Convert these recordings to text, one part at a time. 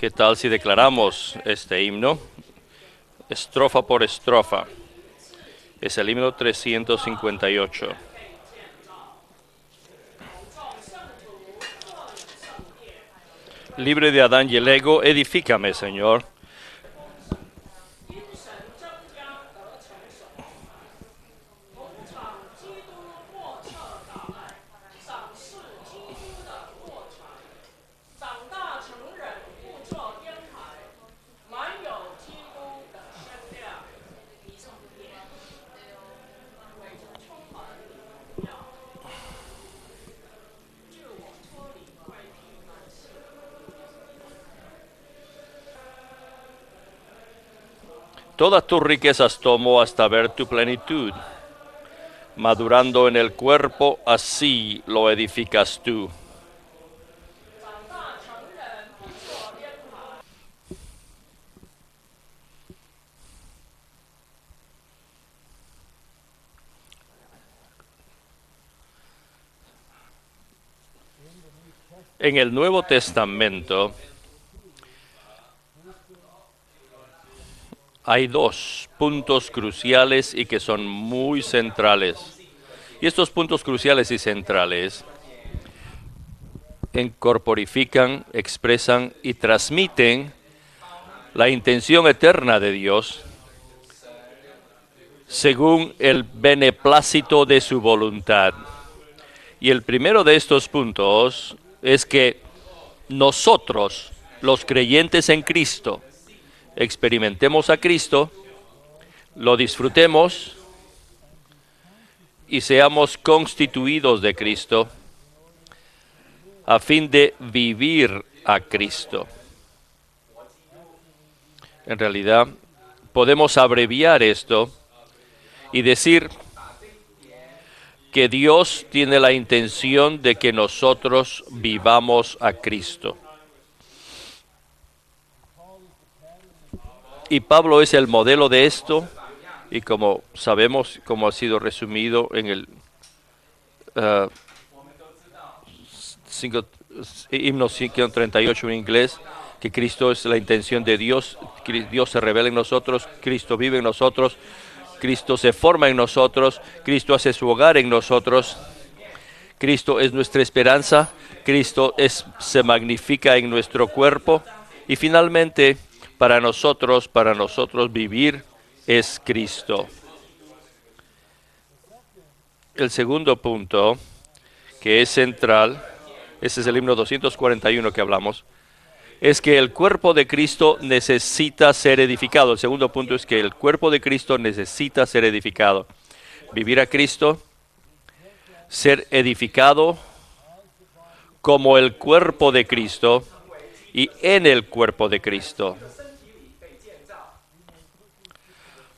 ¿Qué tal si declaramos este himno estrofa por estrofa? Es el himno 358. Libre de Adán y el ego, edifícame, Señor. Todas tus riquezas tomo hasta ver tu plenitud. Madurando en el cuerpo, así lo edificas tú. En el Nuevo Testamento hay dos puntos cruciales y que son muy centrales. Y estos puntos cruciales y centrales incorporifican, expresan y transmiten la intención eterna de Dios según el beneplácito de su voluntad. Y el primero de estos puntos es que nosotros, los creyentes en Cristo, experimentemos a Cristo, lo disfrutemos y seamos constituidos de Cristo a fin de vivir a Cristo. En realidad, podemos abreviar esto y decir que Dios tiene la intención de que nosotros vivamos a Cristo. Y Pablo es el modelo de esto, y como sabemos, como ha sido resumido en el himno 538 en inglés, que Cristo es la intención de Dios, Dios se revela en nosotros, Cristo vive en nosotros, Cristo se forma en nosotros, Cristo hace su hogar en nosotros, Cristo es nuestra esperanza, Cristo se magnifica en nuestro cuerpo, y finalmente para nosotros vivir es Cristo. El segundo punto, que es central, ese es el himno 241 que hablamos, es que el cuerpo de Cristo necesita ser edificado. El segundo punto es que el cuerpo de Cristo necesita ser edificado. Vivir a Cristo, ser edificado como el cuerpo de Cristo y en el cuerpo de Cristo.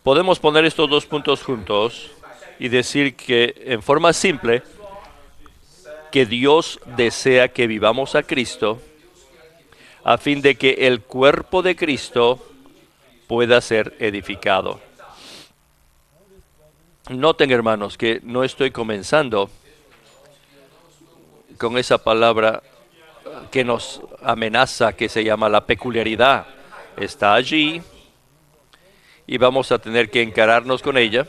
Podemos poner estos dos puntos juntos y decir que en forma simple, que Dios desea que vivamos a Cristo a fin de que el cuerpo de Cristo pueda ser edificado. Noten, hermanos, que no estoy comenzando con esa palabra que nos amenaza, que se llama la peculiaridad. Está allí y vamos a tener que encararnos con ella,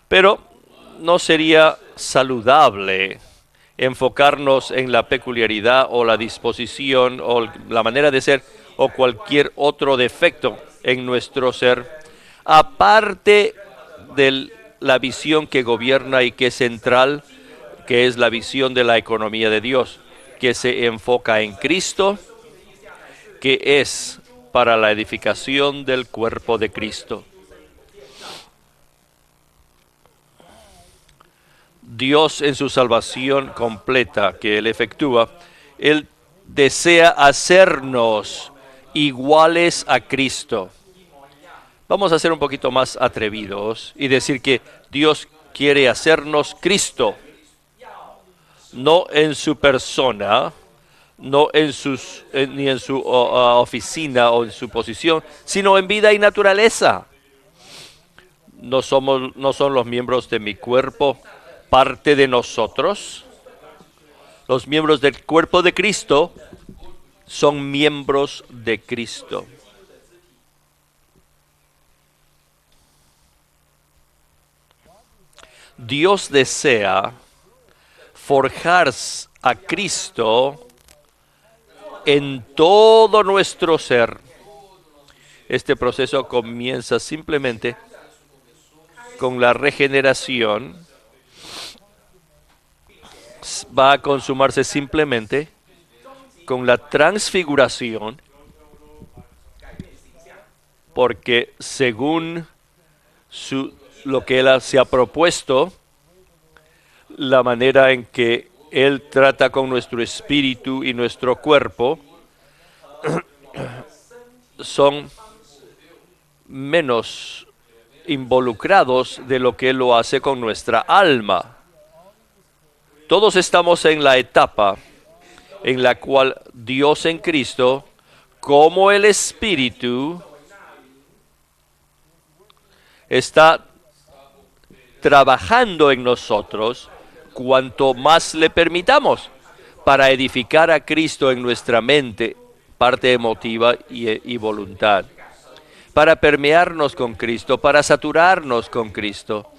pero no sería saludable enfocarnos en la peculiaridad o la disposición o la manera de ser o cualquier otro defecto en nuestro ser, aparte de la visión que gobierna y que es central, que es la visión de la economía de Dios, que se enfoca en Cristo, que es para la edificación del cuerpo de Cristo. Dios en su salvación completa que Él efectúa, Él desea hacernos iguales a Cristo. Vamos a ser un poquito más atrevidos y decir que Dios quiere hacernos Cristo, no en su persona, no en ni en su oficina o en su posición, sino en vida y naturaleza. No son los miembros de mi cuerpo parte de nosotros. Los miembros del cuerpo de Cristo son miembros de Cristo. Dios desea forjar a Cristo en todo nuestro ser. Este proceso comienza simplemente con la regeneración. Va a consumarse simplemente con la transfiguración, porque según lo que Él se ha propuesto, la manera en que Él trata con nuestro espíritu y nuestro cuerpo, son menos involucrados de lo que Él lo hace con nuestra alma. Todos estamos en la etapa en la cual Dios en Cristo, como el Espíritu, está trabajando en nosotros cuanto más le permitamos para edificar a Cristo en nuestra mente, parte emotiva y voluntad, para permearnos con Cristo, para saturarnos con Cristo.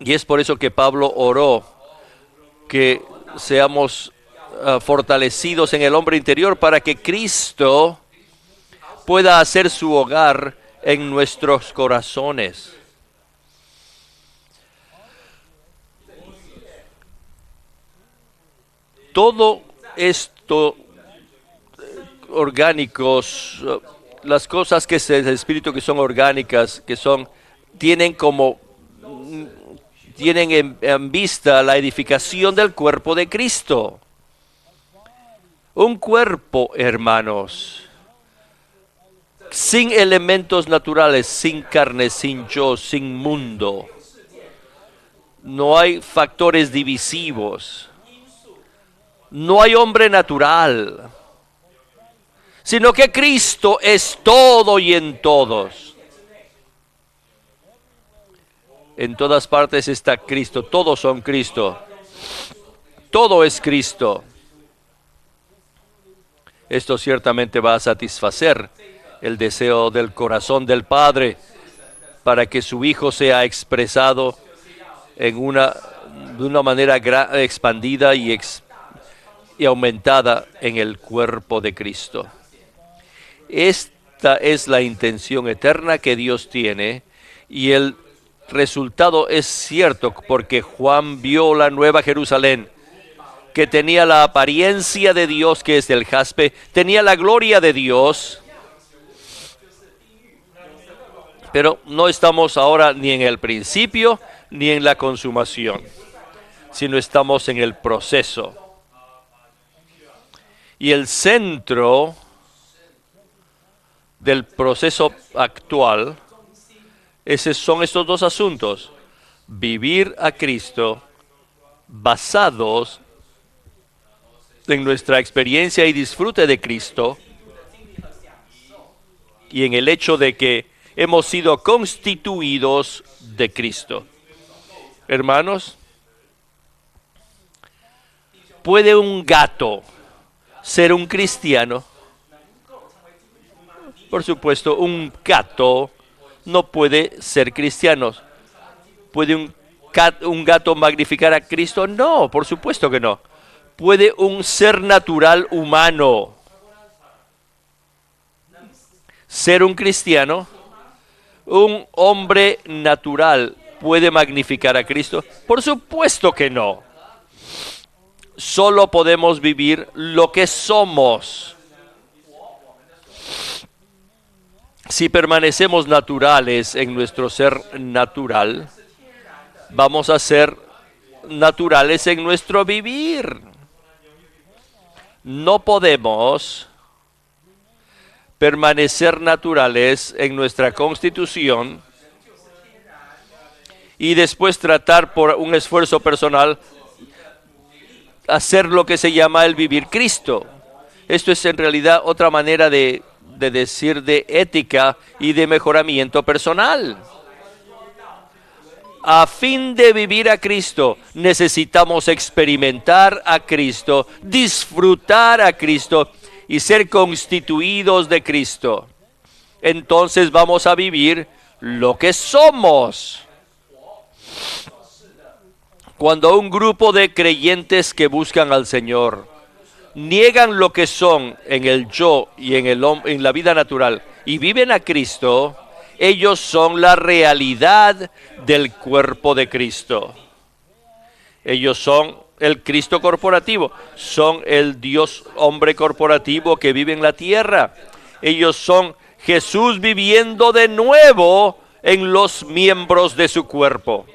Y es por eso que Pablo oró que seamos fortalecidos en el hombre interior para que Cristo pueda hacer su hogar en nuestros corazones. Todo esto orgánicos, las cosas que es el espíritu que son orgánicas, tienen en vista la edificación del cuerpo de Cristo. Un cuerpo, hermanos, sin elementos naturales, sin carne, sin yo, sin mundo. No hay factores divisivos. No hay hombre natural, sino que Cristo es todo y en todos. En todas partes está Cristo, todos son Cristo. Todo es Cristo. Esto ciertamente va a satisfacer el deseo del corazón del Padre para que su Hijo sea expresado de una manera expandida y aumentada en el cuerpo de Cristo. Esta es la intención eterna que Dios tiene, y el resultado es cierto, porque Juan vio la nueva Jerusalén, que tenía la apariencia de Dios, que es del jaspe, tenía la gloria de Dios, pero no estamos ahora ni en el principio ni en la consumación, sino estamos en el proceso. Y el centro del proceso actual son estos dos asuntos: vivir a Cristo basados en nuestra experiencia y disfrute de Cristo, y en el hecho de que hemos sido constituidos de Cristo. Hermanos, ¿puede un gato ser un cristiano? Por supuesto, un gato no puede ser cristiano. ¿Puede un gato magnificar a Cristo? No, por supuesto que no. ¿Puede un ser natural humano ser un cristiano? ¿Un hombre natural puede magnificar a Cristo? Por supuesto que no. Solo podemos vivir lo que somos. Si permanecemos naturales en nuestro ser natural, vamos a ser naturales en nuestro vivir. No podemos permanecer naturales en nuestra constitución y después tratar por un esfuerzo personal hacer lo que se llama el vivir Cristo. Esto es en realidad otra manera de decir de ética y de mejoramiento personal. A fin de vivir a Cristo, necesitamos experimentar a Cristo, disfrutar a Cristo y ser constituidos de Cristo. Entonces vamos a vivir lo que somos. Cuando un grupo de creyentes que buscan al Señor niegan lo que son en el yo y en la vida natural y viven a Cristo, ellos son la realidad del cuerpo de Cristo. Ellos son el Cristo corporativo, son el Dios hombre corporativo que vive en la tierra. Ellos son Jesús viviendo de nuevo en los miembros de su cuerpo.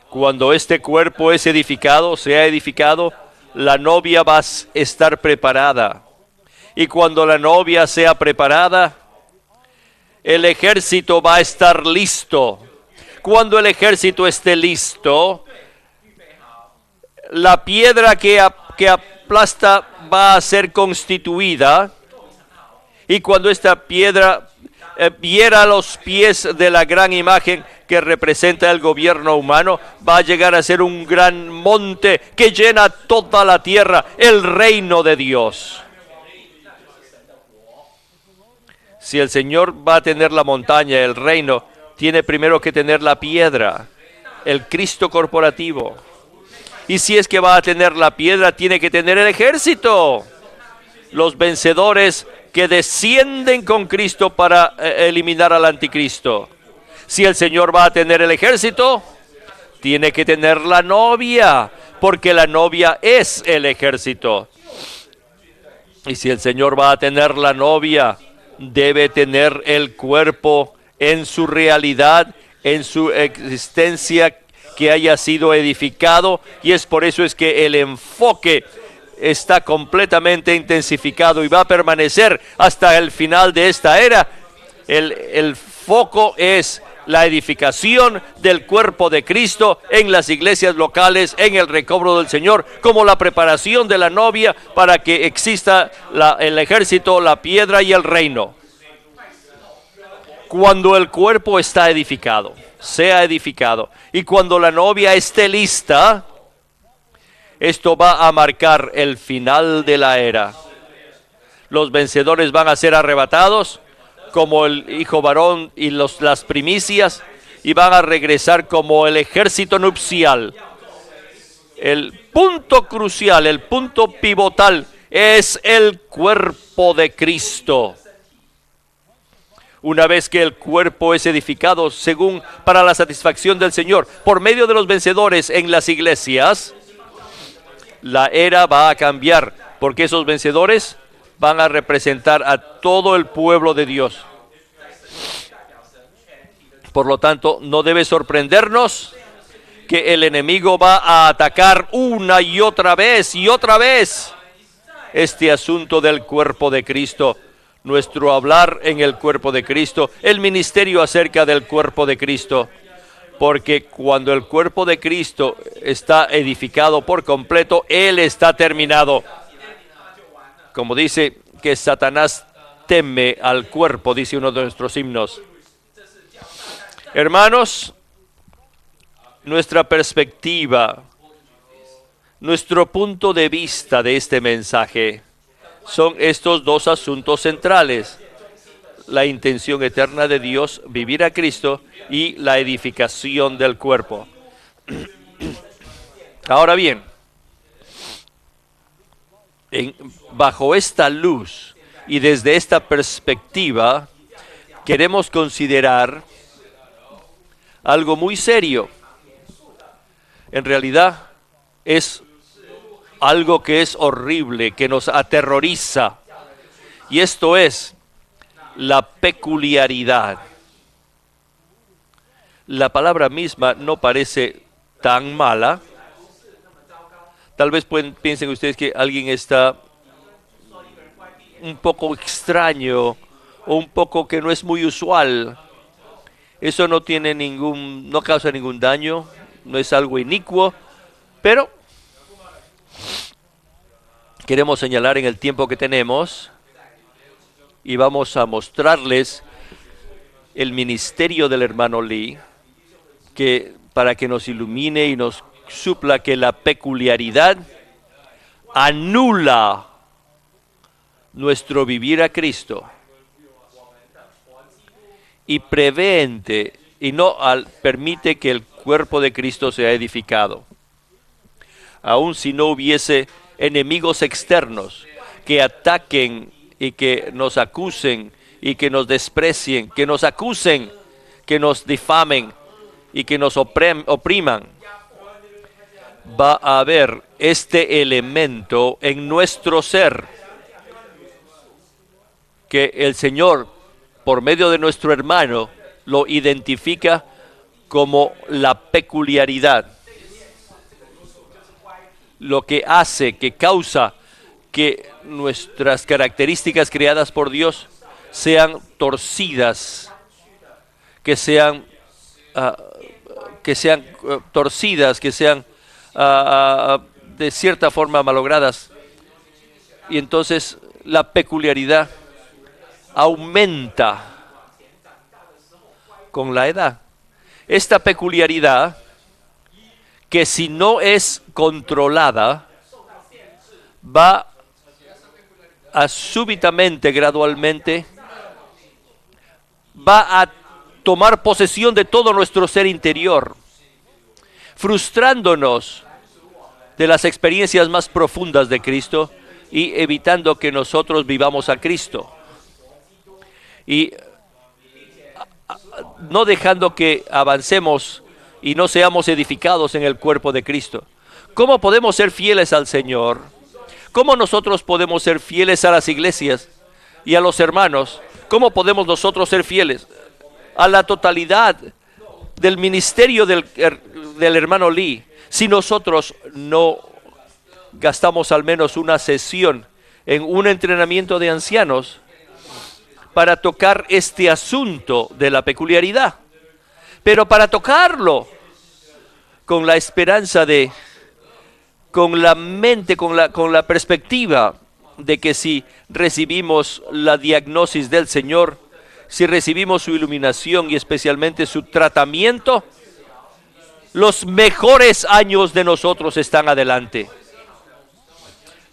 Cuando este cuerpo es edificado, sea edificado, la novia va a estar preparada. Y cuando la novia sea preparada, el ejército va a estar listo. Cuando el ejército esté listo, la piedra que aplasta va a ser constituida. Y cuando esta piedra viera los pies de la gran imagen que representa el gobierno humano, va a llegar a ser un gran monte que llena toda la tierra, el reino de Dios. Si el Señor va a tener la montaña, el reino, tiene primero que tener la piedra, el Cristo corporativo. Y si es que va a tener la piedra, tiene que tener el ejército. Los vencedores que descienden con Cristo para eliminar al anticristo. Si el Señor va a tener el ejército, tiene que tener la novia, porque la novia es el ejército. Y si el Señor va a tener la novia, debe tener el cuerpo en su realidad, en su existencia que haya sido edificado, y es por eso es que el enfoque está completamente intensificado y va a permanecer hasta el final de esta era. El foco es la edificación del cuerpo de Cristo en las iglesias locales, en el recobro del Señor, como la preparación de la novia para que exista el ejército, la piedra y el reino. Cuando el cuerpo está edificado, sea edificado, y cuando la novia esté lista, esto va a marcar el final de la era. Los vencedores van a ser arrebatados como el hijo varón y las primicias, y van a regresar como el ejército nupcial. El punto crucial, el punto pivotal es el cuerpo de Cristo. Una vez que el cuerpo es edificado según para la satisfacción del Señor, por medio de los vencedores en las iglesias, la era va a cambiar, porque esos vencedores van a representar a todo el pueblo de Dios. Por lo tanto, no debe sorprendernos que el enemigo va a atacar una y otra vez este asunto del cuerpo de Cristo, nuestro hablar en el cuerpo de Cristo, el ministerio acerca del cuerpo de Cristo. Porque cuando el cuerpo de Cristo está edificado por completo, Él está terminado. Como dice que Satanás teme al cuerpo, dice uno de nuestros himnos. Hermanos, nuestra perspectiva, nuestro punto de vista de este mensaje son estos dos asuntos centrales: la intención eterna de Dios, vivir a Cristo, y la edificación del cuerpo. Ahora bien, bajo esta luz y desde esta perspectiva, queremos considerar algo muy serio. En realidad, es algo que es horrible, que nos aterroriza, y esto es la peculiaridad. La palabra misma no parece tan mala. Tal vez piensen ustedes que alguien está un poco extraño o un poco que no es muy usual. Eso no causa ningún daño, no es algo inicuo, pero queremos señalar en el tiempo que tenemos y vamos a mostrarles el ministerio del hermano Lee, para que nos ilumine y nos supla que la peculiaridad anula nuestro vivir a Cristo y preveente y no permite que el cuerpo de Cristo sea edificado. Aun si no hubiese enemigos externos que ataquen y que nos acusen y que nos desprecien, que nos acusen, que nos difamen y que nos opriman, va a haber este elemento en nuestro ser que el Señor, por medio de nuestro hermano, lo identifica como la peculiaridad. Lo que hace, que causa que nuestras características creadas por Dios sean torcidas, que sean torcidas, que sean de cierta forma malogradas. Y entonces la peculiaridad aumenta con la edad. Esta peculiaridad, que si no es controlada, va a súbitamente, gradualmente, va a tomar posesión de todo nuestro ser interior, frustrándonos de las experiencias más profundas de Cristo y evitando que nosotros vivamos a Cristo. Y no dejando que avancemos y no seamos edificados en el cuerpo de Cristo. ¿Cómo podemos ser fieles al Señor? ¿Cómo nosotros podemos ser fieles a las iglesias y a los hermanos? ¿Cómo podemos nosotros ser fieles a la totalidad del ministerio del hermano Lee si nosotros no gastamos al menos una sesión en un entrenamiento de ancianos para tocar este asunto de la peculiaridad? Pero para tocarlo con la esperanza con la mente, con la perspectiva de que si recibimos la diagnosis del Señor, si recibimos su iluminación y especialmente su tratamiento, los mejores años de nosotros están adelante.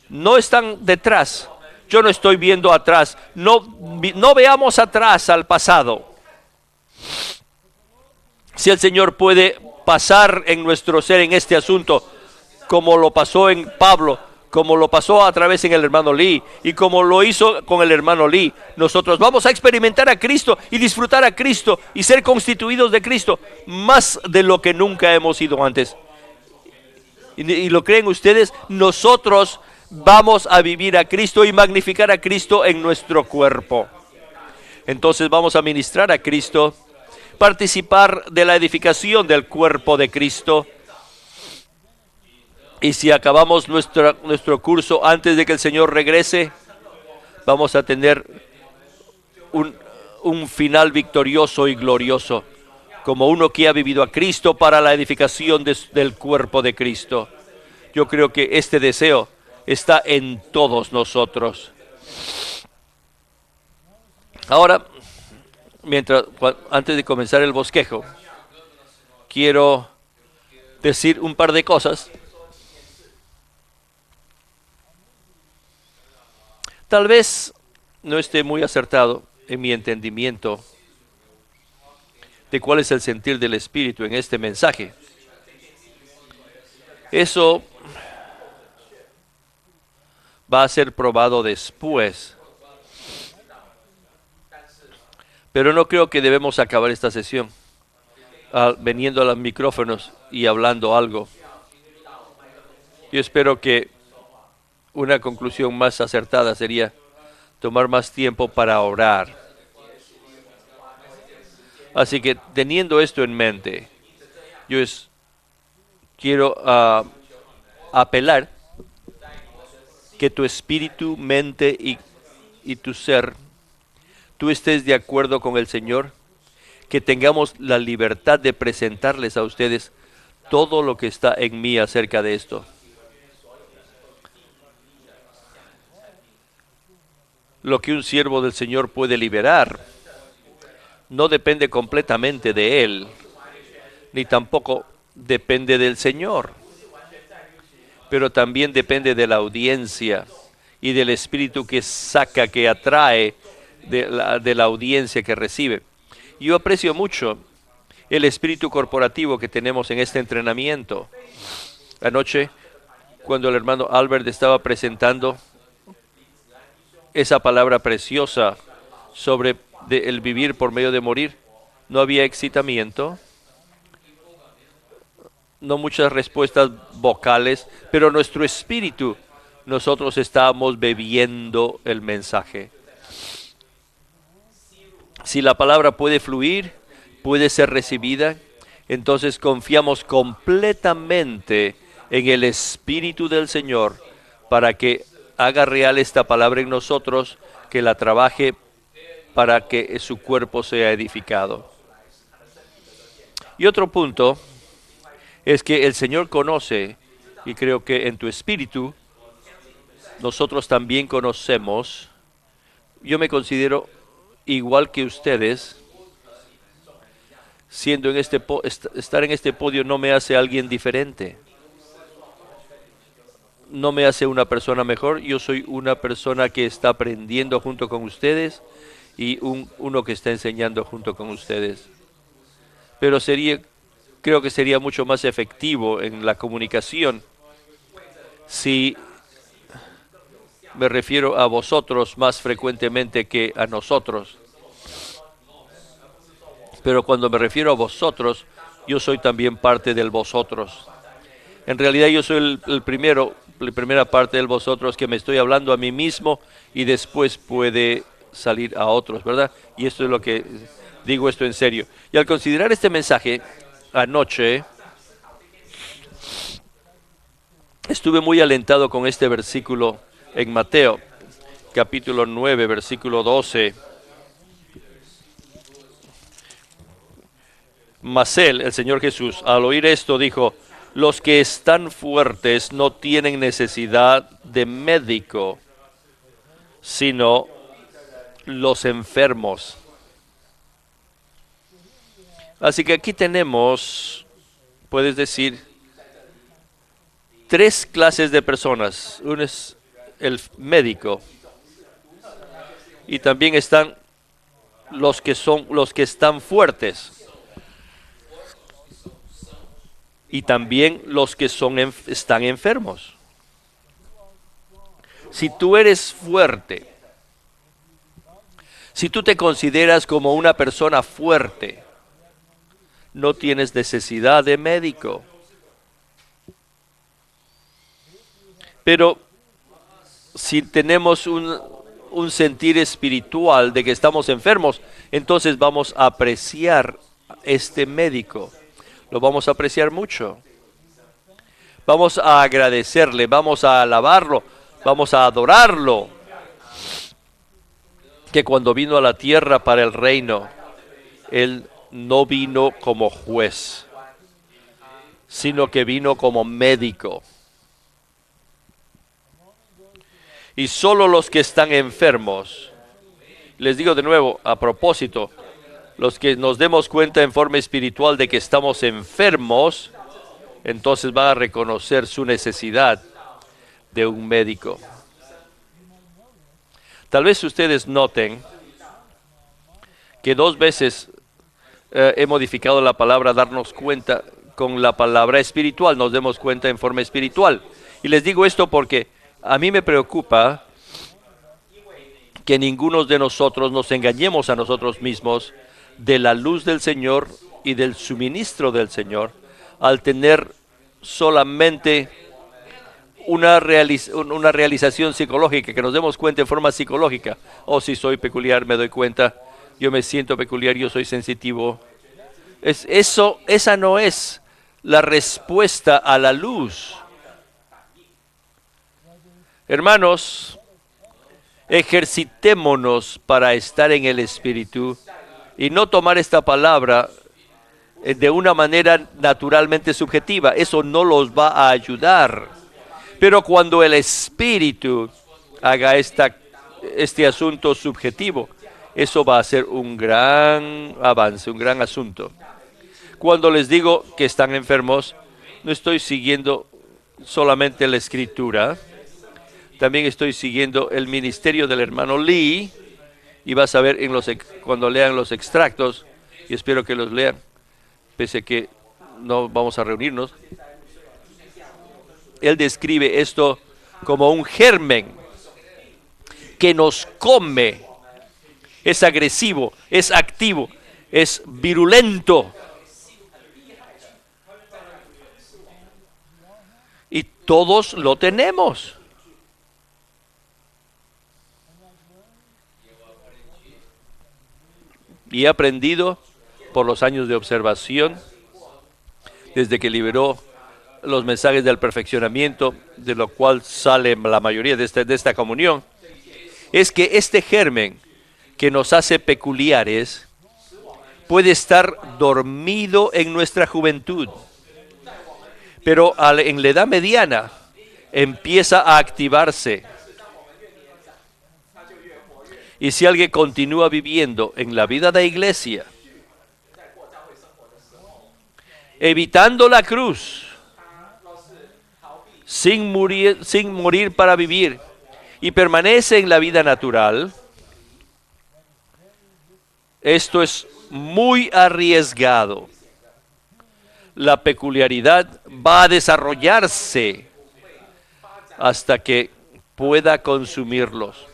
No están detrás. Yo no estoy viendo atrás. No veamos atrás al pasado. Si el Señor puede pasar en nuestro ser en este asunto, como lo pasó en Pablo, como lo pasó a través en el hermano Lee y como lo hizo con el hermano Lee, nosotros vamos a experimentar a Cristo y disfrutar a Cristo y ser constituidos de Cristo más de lo que nunca hemos sido antes. ¿Y lo creen ustedes? Nosotros vamos a vivir a Cristo y magnificar a Cristo en nuestro cuerpo. Entonces vamos a ministrar a Cristo, participar de la edificación del cuerpo de Cristo. Y si acabamos nuestro curso antes de que el Señor regrese, vamos a tener un final victorioso y glorioso, como uno que ha vivido a Cristo para la edificación del cuerpo de Cristo. Yo creo que este deseo está en todos nosotros. Ahora, antes de comenzar el bosquejo, quiero decir un par de cosas. Tal vez no esté muy acertado en mi entendimiento de cuál es el sentir del Espíritu en este mensaje. Eso va a ser probado después. Pero no creo que debemos acabar esta sesión veniendo a los micrófonos y hablando algo. Yo espero que una conclusión más acertada sería tomar más tiempo para orar. Así que teniendo esto en mente, yo quiero apelar que tu espíritu, mente y tu ser, tú estés de acuerdo con el Señor, que tengamos la libertad de presentarles a ustedes todo lo que está en mí acerca de esto. Lo que un siervo del Señor puede liberar no depende completamente de Él, ni tampoco depende del Señor, pero también depende de la audiencia y del espíritu que saca, que atrae de la audiencia que recibe. Yo aprecio mucho el espíritu corporativo que tenemos en este entrenamiento. Anoche, cuando el hermano Albert estaba presentando esa palabra preciosa sobre el vivir por medio de morir, no había excitamiento, no muchas respuestas vocales, pero nuestro espíritu, nosotros estábamos bebiendo el mensaje. Si la palabra puede fluir, puede ser recibida, entonces confiamos completamente en el Espíritu del Señor para que haga real esta palabra en nosotros, que la trabaje para que su cuerpo sea edificado. Y otro punto es que el Señor conoce, y creo que en tu espíritu nosotros también conocemos. Yo me considero igual que ustedes. Siendo en estar en este podio no me hace alguien diferente, no me hace una persona mejor. Yo soy una persona que está aprendiendo junto con ustedes y uno que está enseñando junto con ustedes. Pero creo que sería mucho más efectivo en la comunicación si me refiero a vosotros más frecuentemente que a nosotros. Pero cuando me refiero a vosotros, yo soy también parte del vosotros. En realidad yo soy la primera parte del vosotros, que me estoy hablando a mí mismo y después puede salir a otros, ¿verdad? Y esto es lo que digo, esto en serio. Y al considerar este mensaje anoche, estuve muy alentado con este versículo en Mateo, capítulo 9, versículo 12. Mas él, el Señor Jesús, al oír esto dijo: los que están fuertes no tienen necesidad de médico, sino los enfermos. Así que aquí tenemos, puedes decir, tres clases de personas. Uno es el médico, y también están los que están fuertes, y también los que están enfermos. Si tú eres fuerte, si tú te consideras como una persona fuerte, no tienes necesidad de médico. Pero si tenemos un sentir espiritual de que estamos enfermos, entonces vamos a apreciar este médico. Lo vamos a apreciar mucho. Vamos a agradecerle, vamos a alabarlo, vamos a adorarlo. Que cuando vino a la tierra para el reino, Él no vino como juez, sino que vino como médico. Y solo los que están enfermos, les digo de nuevo, a propósito, los que nos demos cuenta en forma espiritual de que estamos enfermos, entonces van a reconocer su necesidad de un médico. Tal vez ustedes noten que 2 veces he modificado la palabra darnos cuenta con la palabra espiritual, nos demos cuenta en forma espiritual. Y les digo esto porque a mí me preocupa que ninguno de nosotros nos engañemos a nosotros mismos de la luz del Señor y del suministro del Señor, al tener solamente una realización psicológica, que nos demos cuenta en forma psicológica. Si soy peculiar, me doy cuenta, yo me siento peculiar, yo soy sensitivo. Esa no es la respuesta a la luz. Hermanos, ejercitémonos para estar en el Espíritu y no tomar esta palabra de una manera naturalmente subjetiva. Eso no los va a ayudar. Pero cuando el Espíritu haga este asunto subjetivo, Eso va a ser un gran avance, un gran asunto. Cuando les digo que están enfermos, no estoy siguiendo solamente la escritura, también estoy siguiendo el ministerio del hermano Lee, y vas a ver cuando lean los extractos, y espero que los lean, pese a que no vamos a reunirnos. Él describe esto como un germen que nos come. Es agresivo, es activo, es virulento. Y todos lo tenemos. Y he aprendido por los años de observación, desde que liberó los mensajes del perfeccionamiento, de lo cual sale la mayoría de esta comunión, es que este germen que nos hace peculiares puede estar dormido en nuestra juventud, pero en la edad mediana empieza a activarse. Y si alguien continúa viviendo en la vida de iglesia, evitando la cruz, sin morir para vivir, y permanece en la vida natural, esto es muy arriesgado. La peculiaridad va a desarrollarse hasta que pueda consumirlos.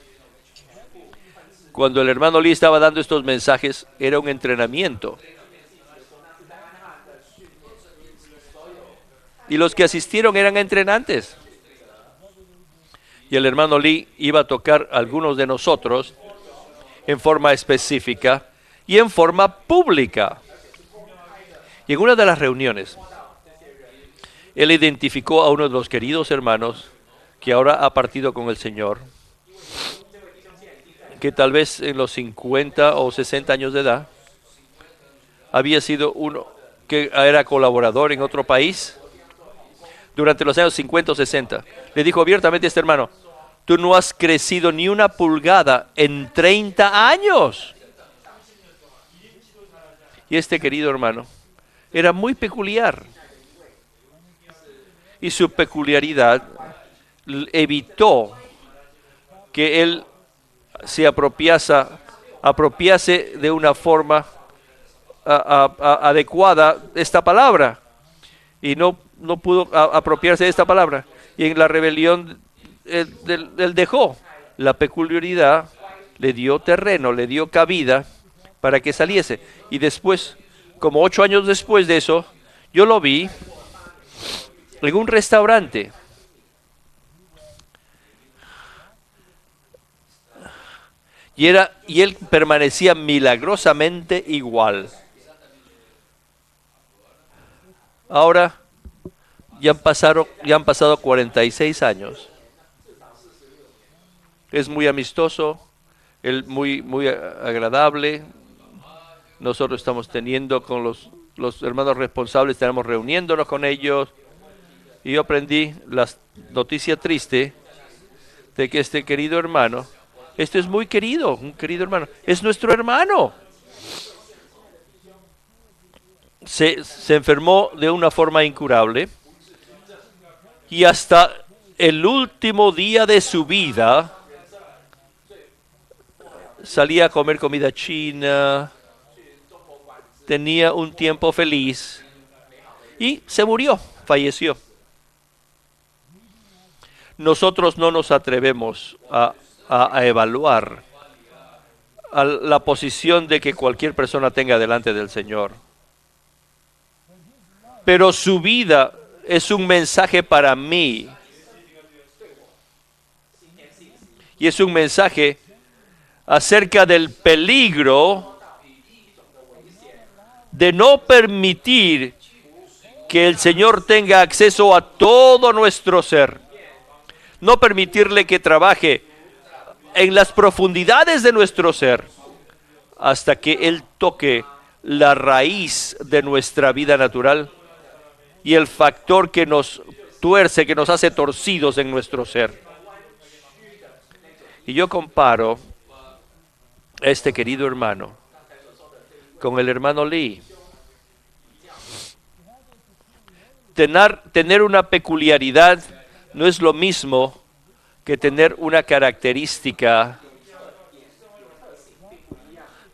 Cuando el hermano Lee estaba dando estos mensajes, era un entrenamiento. Y los que asistieron eran entrenantes. Y el hermano Lee iba a tocar a algunos de nosotros en forma específica y en forma pública. Y en una de las reuniones, él identificó a uno de los queridos hermanos que ahora ha partido con el Señor, que tal vez en los 50 o 60 años de edad había sido uno que era colaborador en otro país durante los años 50 o 60. Le dijo abiertamente a este hermano: tú no has crecido ni una pulgada en 30 años. Y este querido hermano era muy peculiar. Y su peculiaridad evitó que él se apropiase de una forma adecuada esta palabra. Y no pudo apropiarse de esta palabra. Y en la rebelión él dejó. La peculiaridad le dio terreno, le dio cabida para que saliese. Y después, como 8 años después de eso, yo lo vi en un restaurante. Y él permanecía milagrosamente igual. Ahora ya han pasado 46 años. Es muy amistoso, muy agradable. Nosotros estamos teniendo con los hermanos responsables, estamos reuniéndonos con ellos. Y yo aprendí la noticia triste de que este querido hermano, este es muy querido, un querido hermano, es nuestro hermano. Se enfermó de una forma incurable y hasta el último día de su vida salía a comer comida china, tenía un tiempo feliz y se murió, falleció. Nosotros no nos atrevemos a evaluar la posición de que cualquier persona tenga delante del Señor. Pero su vida es un mensaje para mí. Y es un mensaje acerca del peligro de no permitir que el Señor tenga acceso a todo nuestro ser. No permitirle que trabaje en las profundidades de nuestro ser hasta que Él toque la raíz de nuestra vida natural y el factor que nos tuerce, que nos hace torcidos en nuestro ser. Y yo comparo este querido hermano, con el hermano Lee. Tener una peculiaridad no es lo mismo que tener una característica.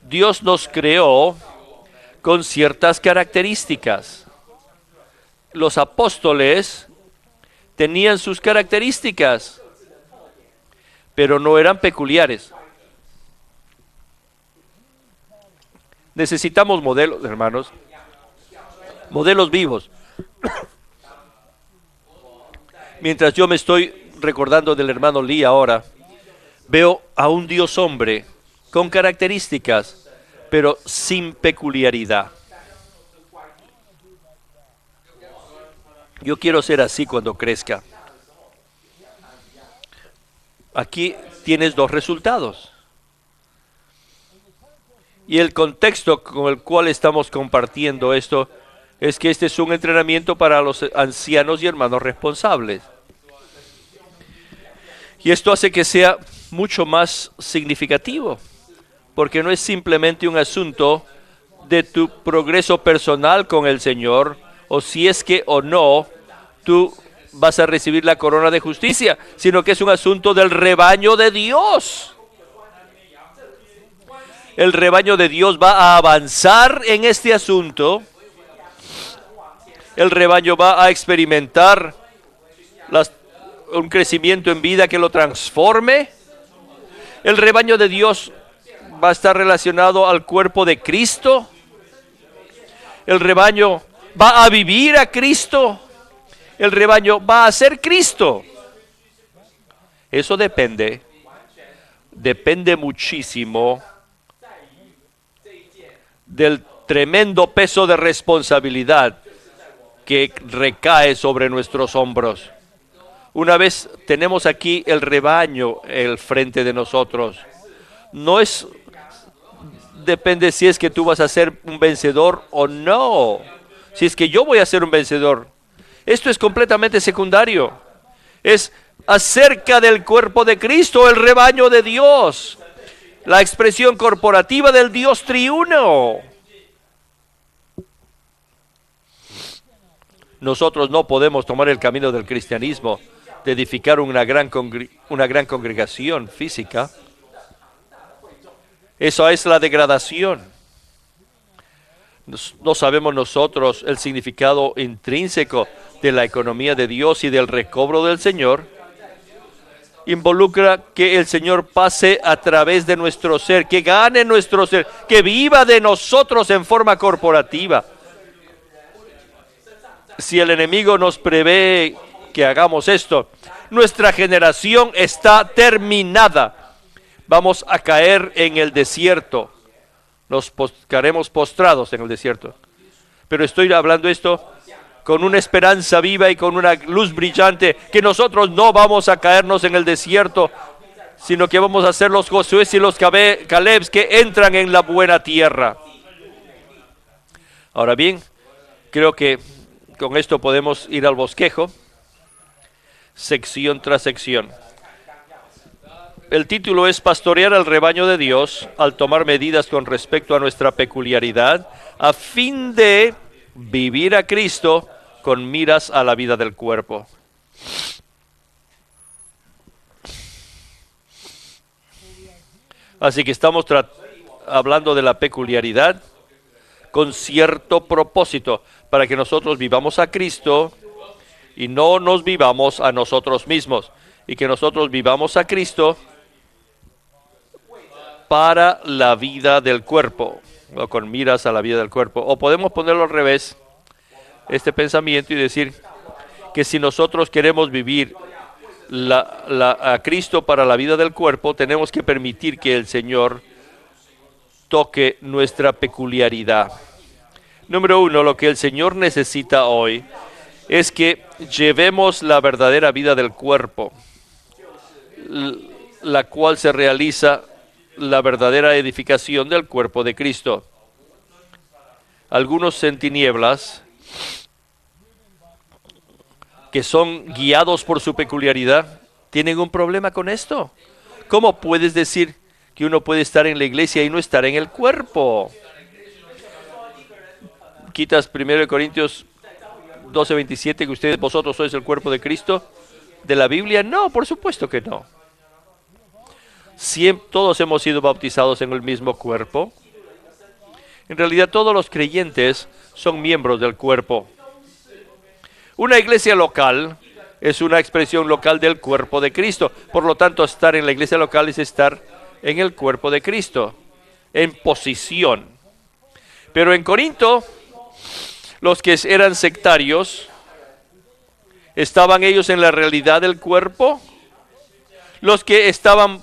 Dios nos creó con ciertas características. Los apóstoles tenían sus características, pero no eran peculiares. Necesitamos modelos, hermanos, modelos vivos. Mientras yo me estoy recordando del hermano Lee ahora, veo a un Dios hombre con características, pero sin peculiaridad. Yo quiero ser así cuando crezca. Aquí tienes dos resultados. Y el contexto con el cual estamos compartiendo esto es que este es un entrenamiento para los ancianos y hermanos responsables. Y esto hace que sea mucho más significativo, porque no es simplemente un asunto de tu progreso personal con el Señor, o si es que o no tú vas a recibir la corona de justicia, sino que es un asunto del rebaño de Dios. El rebaño de Dios va a avanzar en este asunto. El rebaño va a experimentar un crecimiento en vida que lo transforme. El rebaño de Dios va a estar relacionado al cuerpo de Cristo. El rebaño va a vivir a Cristo. El rebaño va a ser Cristo. Eso depende muchísimo del tremendo peso de responsabilidad que recae sobre nuestros hombros. Una vez tenemos aquí el rebaño al frente de nosotros, depende si es que tú vas a ser un vencedor o no. Si es que yo voy a ser un vencedor, esto es completamente secundario. Es acerca del cuerpo de Cristo, el rebaño de Dios, la expresión corporativa del Dios triuno. Nosotros no podemos tomar el camino del cristianismo, de edificar una gran congregación física. Eso es la degradación. No sabemos nosotros el significado intrínseco de la economía de Dios y del recobro del Señor. Involucra que el Señor pase a través de nuestro ser, que gane nuestro ser, que viva de nosotros en forma corporativa. Si el enemigo nos prevé que hagamos esto, nuestra generación está terminada. Vamos a caer en el desierto. Nos quedaremos postrados en el desierto. Pero estoy hablando esto con una esperanza viva y con una luz brillante, que nosotros no vamos a caernos en el desierto, sino que vamos a ser los Josué y los Calebs que entran en la buena tierra. Ahora bien, creo que con esto podemos ir al bosquejo, sección tras sección. El título es Pastorear al rebaño de Dios al tomar medidas con respecto a nuestra peculiaridad, a fin de vivir a Cristo con miras a la vida del cuerpo. Así que estamos hablando de la peculiaridad con cierto propósito, para que nosotros vivamos a Cristo y no nos vivamos a nosotros mismos, y que nosotros vivamos a Cristo para la vida del cuerpo, o con miras a la vida del cuerpo. O podemos ponerlo al revés, este pensamiento, y decir que si nosotros queremos vivir a Cristo para la vida del cuerpo, tenemos que permitir que el Señor toque nuestra peculiaridad. Número uno, lo que el Señor necesita hoy es que llevemos la verdadera vida del cuerpo, la cual se realiza la verdadera edificación del cuerpo de Cristo. Algunos en tinieblas, que son guiados por su peculiaridad, tienen un problema con esto. ¿Cómo puedes decir que uno puede estar en la iglesia y no estar en el cuerpo. ¿Quitas 1 Corintios 12:27 que ustedes, vosotros sois el cuerpo de Cristo de la Biblia? No, por supuesto que no. Todos hemos sido bautizados en el mismo cuerpo. En realidad todos los creyentes son miembros del cuerpo. Una iglesia local es una expresión local del cuerpo de Cristo. Por lo tanto, estar en la iglesia local es estar en el cuerpo de Cristo, en posición. Pero en Corinto, los que eran sectarios, ¿estaban ellos en la realidad del cuerpo? Los que estaban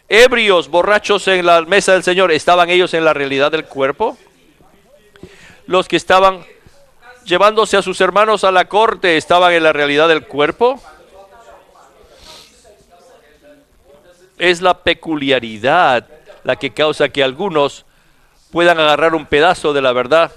ebrios, borrachos en la mesa del Señor, ¿estaban ellos en la realidad del cuerpo? Los que estaban llevándose a sus hermanos a la corte, ¿estaban en la realidad del cuerpo? Es la peculiaridad la que causa que algunos puedan agarrar un pedazo de la verdad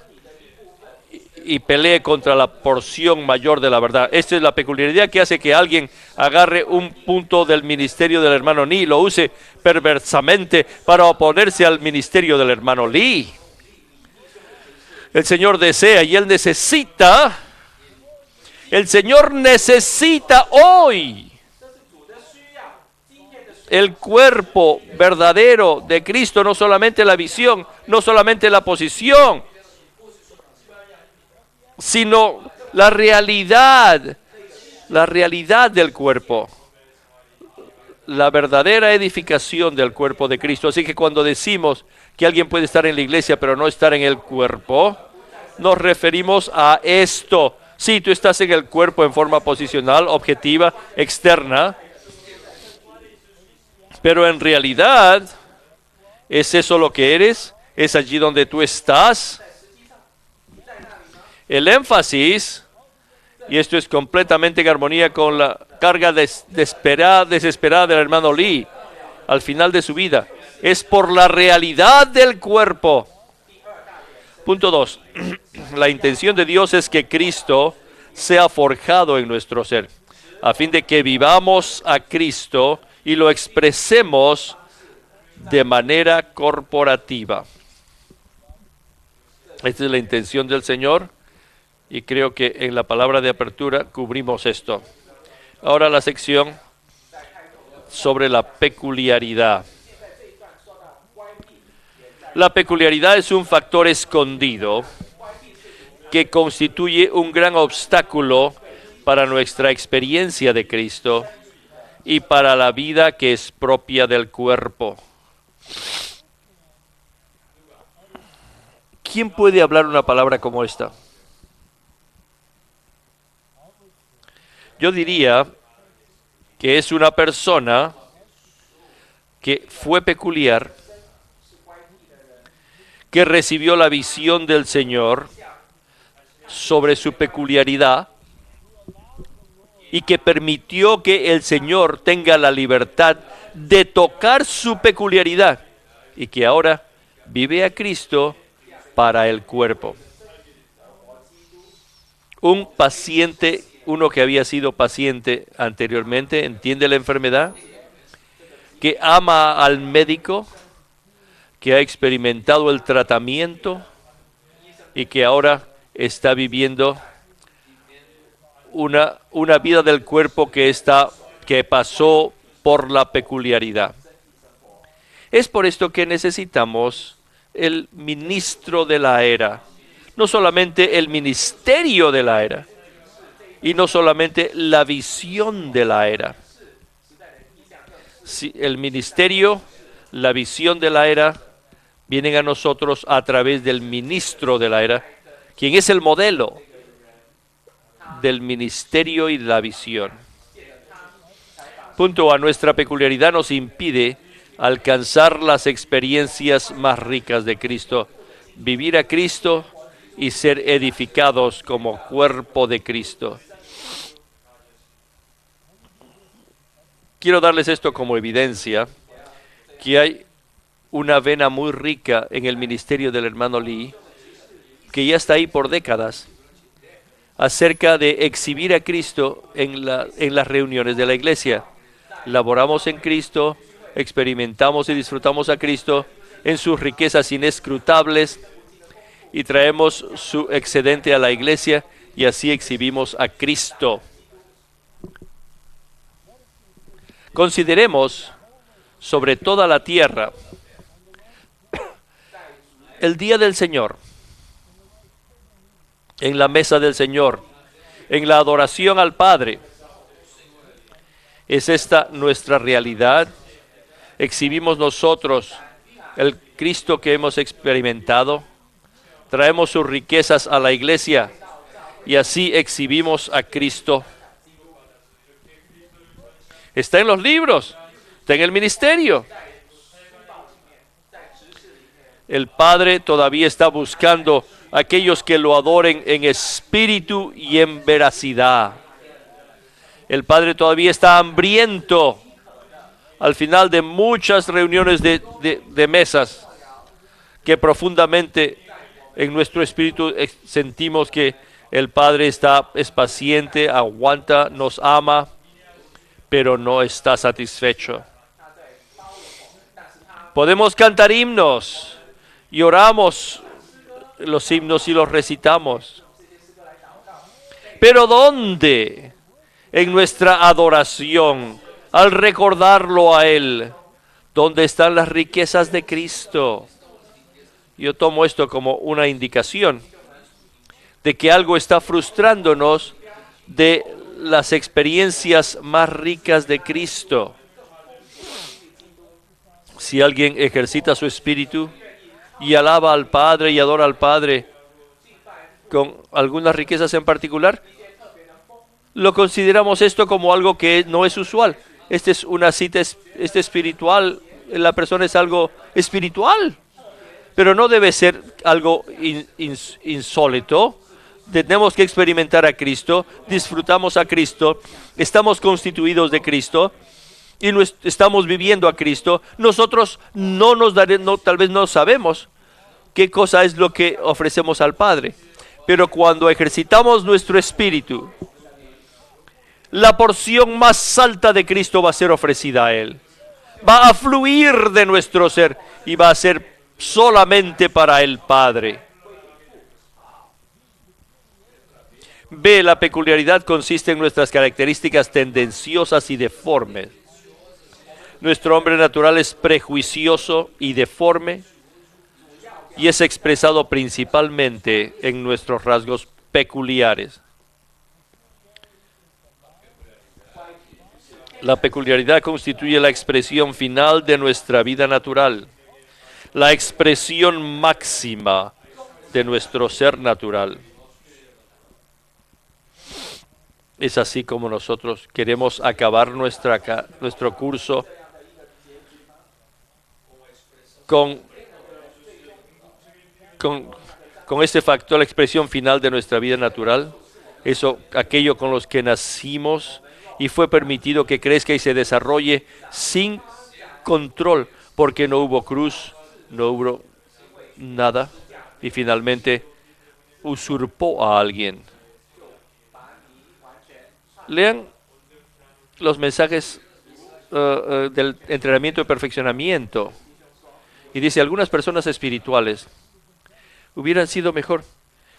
y pelee contra la porción mayor de la verdad. Esta es la peculiaridad que hace que alguien agarre un punto del ministerio del hermano Ni y lo use perversamente para oponerse al ministerio del hermano Lee. El Señor desea y Él necesita, el Señor necesita hoy el cuerpo verdadero de Cristo, no solamente la visión, no solamente la posición, sino la realidad del cuerpo, la verdadera edificación del cuerpo de Cristo. Así que cuando decimos que alguien puede estar en la iglesia pero no estar en el cuerpo, nos referimos a esto. Sí, tú estás en el cuerpo en forma posicional, objetiva, externa, pero en realidad, ¿es eso lo que eres? ¿Es allí donde tú estás? El énfasis, y esto es completamente en armonía con la carga desesperada del hermano Lee al final de su vida, es por la realidad del cuerpo. Punto 2. La intención de Dios es que Cristo sea forjado en nuestro ser, a fin de que vivamos a Cristo y lo expresemos de manera corporativa. Esta es la intención del Señor. Y creo que en la palabra de apertura cubrimos esto. Ahora la sección sobre la peculiaridad. La peculiaridad es un factor escondido que constituye un gran obstáculo para nuestra experiencia de Cristo y para la vida que es propia del cuerpo. ¿Quién puede hablar una palabra como esta? Yo diría que es una persona que fue peculiar, que recibió la visión del Señor sobre su peculiaridad y que permitió que el Señor tenga la libertad de tocar su peculiaridad y que ahora vive a Cristo para el cuerpo. Un paciente, uno que había sido paciente anteriormente, entiende la enfermedad, que ama al médico, que ha experimentado el tratamiento y que ahora está viviendo una vida del cuerpo que pasó por la peculiaridad. Es por esto que necesitamos el ministro de la era, no solamente el ministerio de la era, y no solamente la visión de la era. Si el ministerio, la visión de la era, vienen a nosotros a través del ministro de la era, quien es el modelo del ministerio y de la visión. Punto A, nuestra peculiaridad nos impide alcanzar las experiencias más ricas de Cristo, vivir a Cristo y ser edificados como cuerpo de Cristo. Quiero darles esto como evidencia, que hay una vena muy rica en el ministerio del hermano Lee, que ya está ahí por décadas, acerca de exhibir a Cristo en las reuniones de la iglesia. Laboramos en Cristo, experimentamos y disfrutamos a Cristo en sus riquezas inescrutables y traemos su excedente a la iglesia y así exhibimos a Cristo. Consideremos sobre toda la tierra el día del Señor, en la mesa del Señor, en la adoración al Padre. ¿Es esta nuestra realidad? ¿Exhibimos nosotros el Cristo que hemos experimentado? Traemos sus riquezas a la iglesia y así exhibimos a Cristo. Está en los libros, está en el ministerio. El Padre todavía está buscando a aquellos que lo adoren en espíritu y en veracidad. El Padre todavía está hambriento. Al final de muchas reuniones de mesas, que profundamente en nuestro espíritu sentimos que el Padre es paciente, aguanta, nos ama, pero no está satisfecho. Podemos cantar himnos y oramos los himnos y los recitamos. Pero ¿dónde? En nuestra adoración, al recordarlo a Él, ¿dónde están las riquezas de Cristo? Yo tomo esto como una indicación de que algo está frustrándonos de las experiencias más ricas de Cristo. Si alguien ejercita su espíritu y alaba al Padre y adora al Padre con algunas riquezas en particular, lo consideramos esto como algo que no es usual. Esta es una cita espiritual, la persona es algo espiritual, pero no debe ser algo insólito. Tenemos que experimentar a Cristo, disfrutamos a Cristo, estamos constituidos de Cristo y estamos viviendo a Cristo. Nosotros tal vez no sabemos qué cosa es lo que ofrecemos al Padre, pero cuando ejercitamos nuestro espíritu, la porción más alta de Cristo va a ser ofrecida a Él. Va a fluir de nuestro ser y va a ser solamente para el Padre. B. La peculiaridad consiste en nuestras características tendenciosas y deformes. Nuestro hombre natural es prejuicioso y deforme y es expresado principalmente en nuestros rasgos peculiares. La peculiaridad constituye la expresión final de nuestra vida natural, la expresión máxima de nuestro ser natural. Es así como nosotros queremos acabar nuestro curso con este factor, la expresión final de nuestra vida natural, aquello con los que nacimos y fue permitido que crezca y se desarrolle sin control, porque no hubo cruz, no hubo nada, y finalmente usurpó a alguien. Lean los mensajes del entrenamiento y perfeccionamiento. Y dice, algunas personas espirituales hubieran sido mejor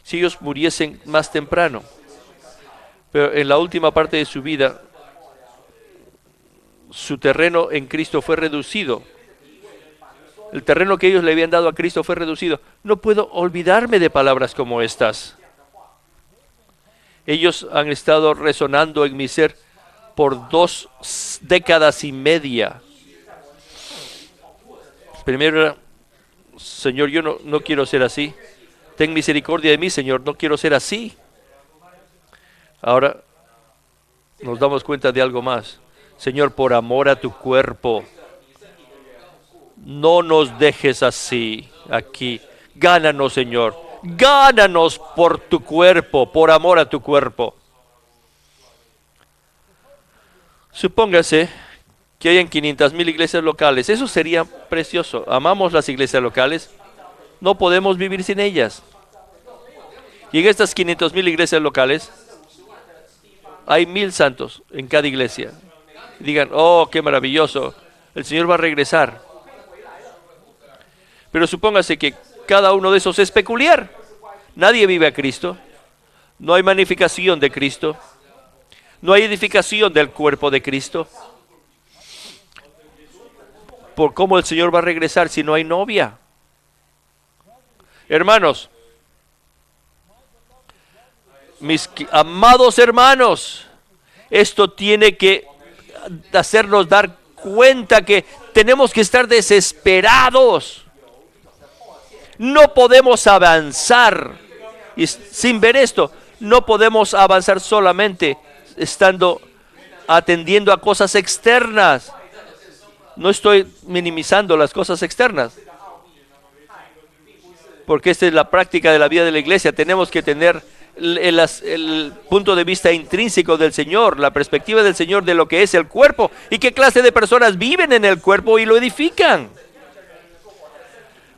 si ellos muriesen más temprano. Pero en la última parte de su vida, su terreno en Cristo fue reducido. El terreno que ellos le habían dado a Cristo fue reducido. No puedo olvidarme de palabras como estas. Ellos han estado resonando en mi ser por 2 décadas y media. Primero era, Señor, yo no quiero ser así. Ten misericordia de mí, Señor, no quiero ser así. Ahora nos damos cuenta de algo más. Señor, por amor a tu cuerpo, no nos dejes así aquí. Gánanos, Señor. Gánanos por tu cuerpo, por amor a tu cuerpo. Supóngase que hayan 500,000 iglesias locales. Eso sería precioso. Amamos las iglesias locales. No podemos vivir sin ellas. Y en estas 500,000 iglesias locales hay 1,000 santos en cada iglesia. Digan, oh, qué maravilloso. El Señor va a regresar. Pero supóngase que cada uno de esos es peculiar. Nadie vive a Cristo. No hay magnificación de Cristo. No hay edificación del cuerpo de Cristo. ¿Por cómo el Señor va a regresar si no hay novia? Hermanos, mis amados hermanos, esto tiene que hacernos dar cuenta que tenemos que estar desesperados. No podemos avanzar y sin ver esto. No podemos avanzar solamente estando atendiendo a cosas externas. No estoy minimizando las cosas externas, porque esta es la práctica de la vida de la iglesia. Tenemos que tener el punto de vista intrínseco del Señor, la perspectiva del Señor de lo que es el cuerpo y qué clase de personas viven en el cuerpo y lo edifican.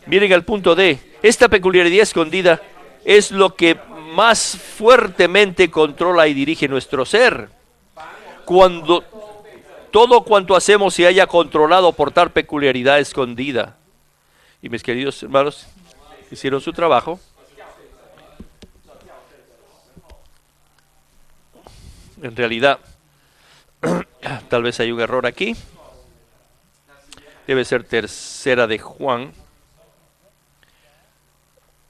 Miren el punto D. Esta peculiaridad escondida es lo que más fuertemente controla y dirige nuestro ser. Cuando todo cuanto hacemos se haya controlado por tal peculiaridad escondida. Y mis queridos hermanos, hicieron su trabajo. En realidad, tal vez hay un error aquí. Debe ser tercera de Juan.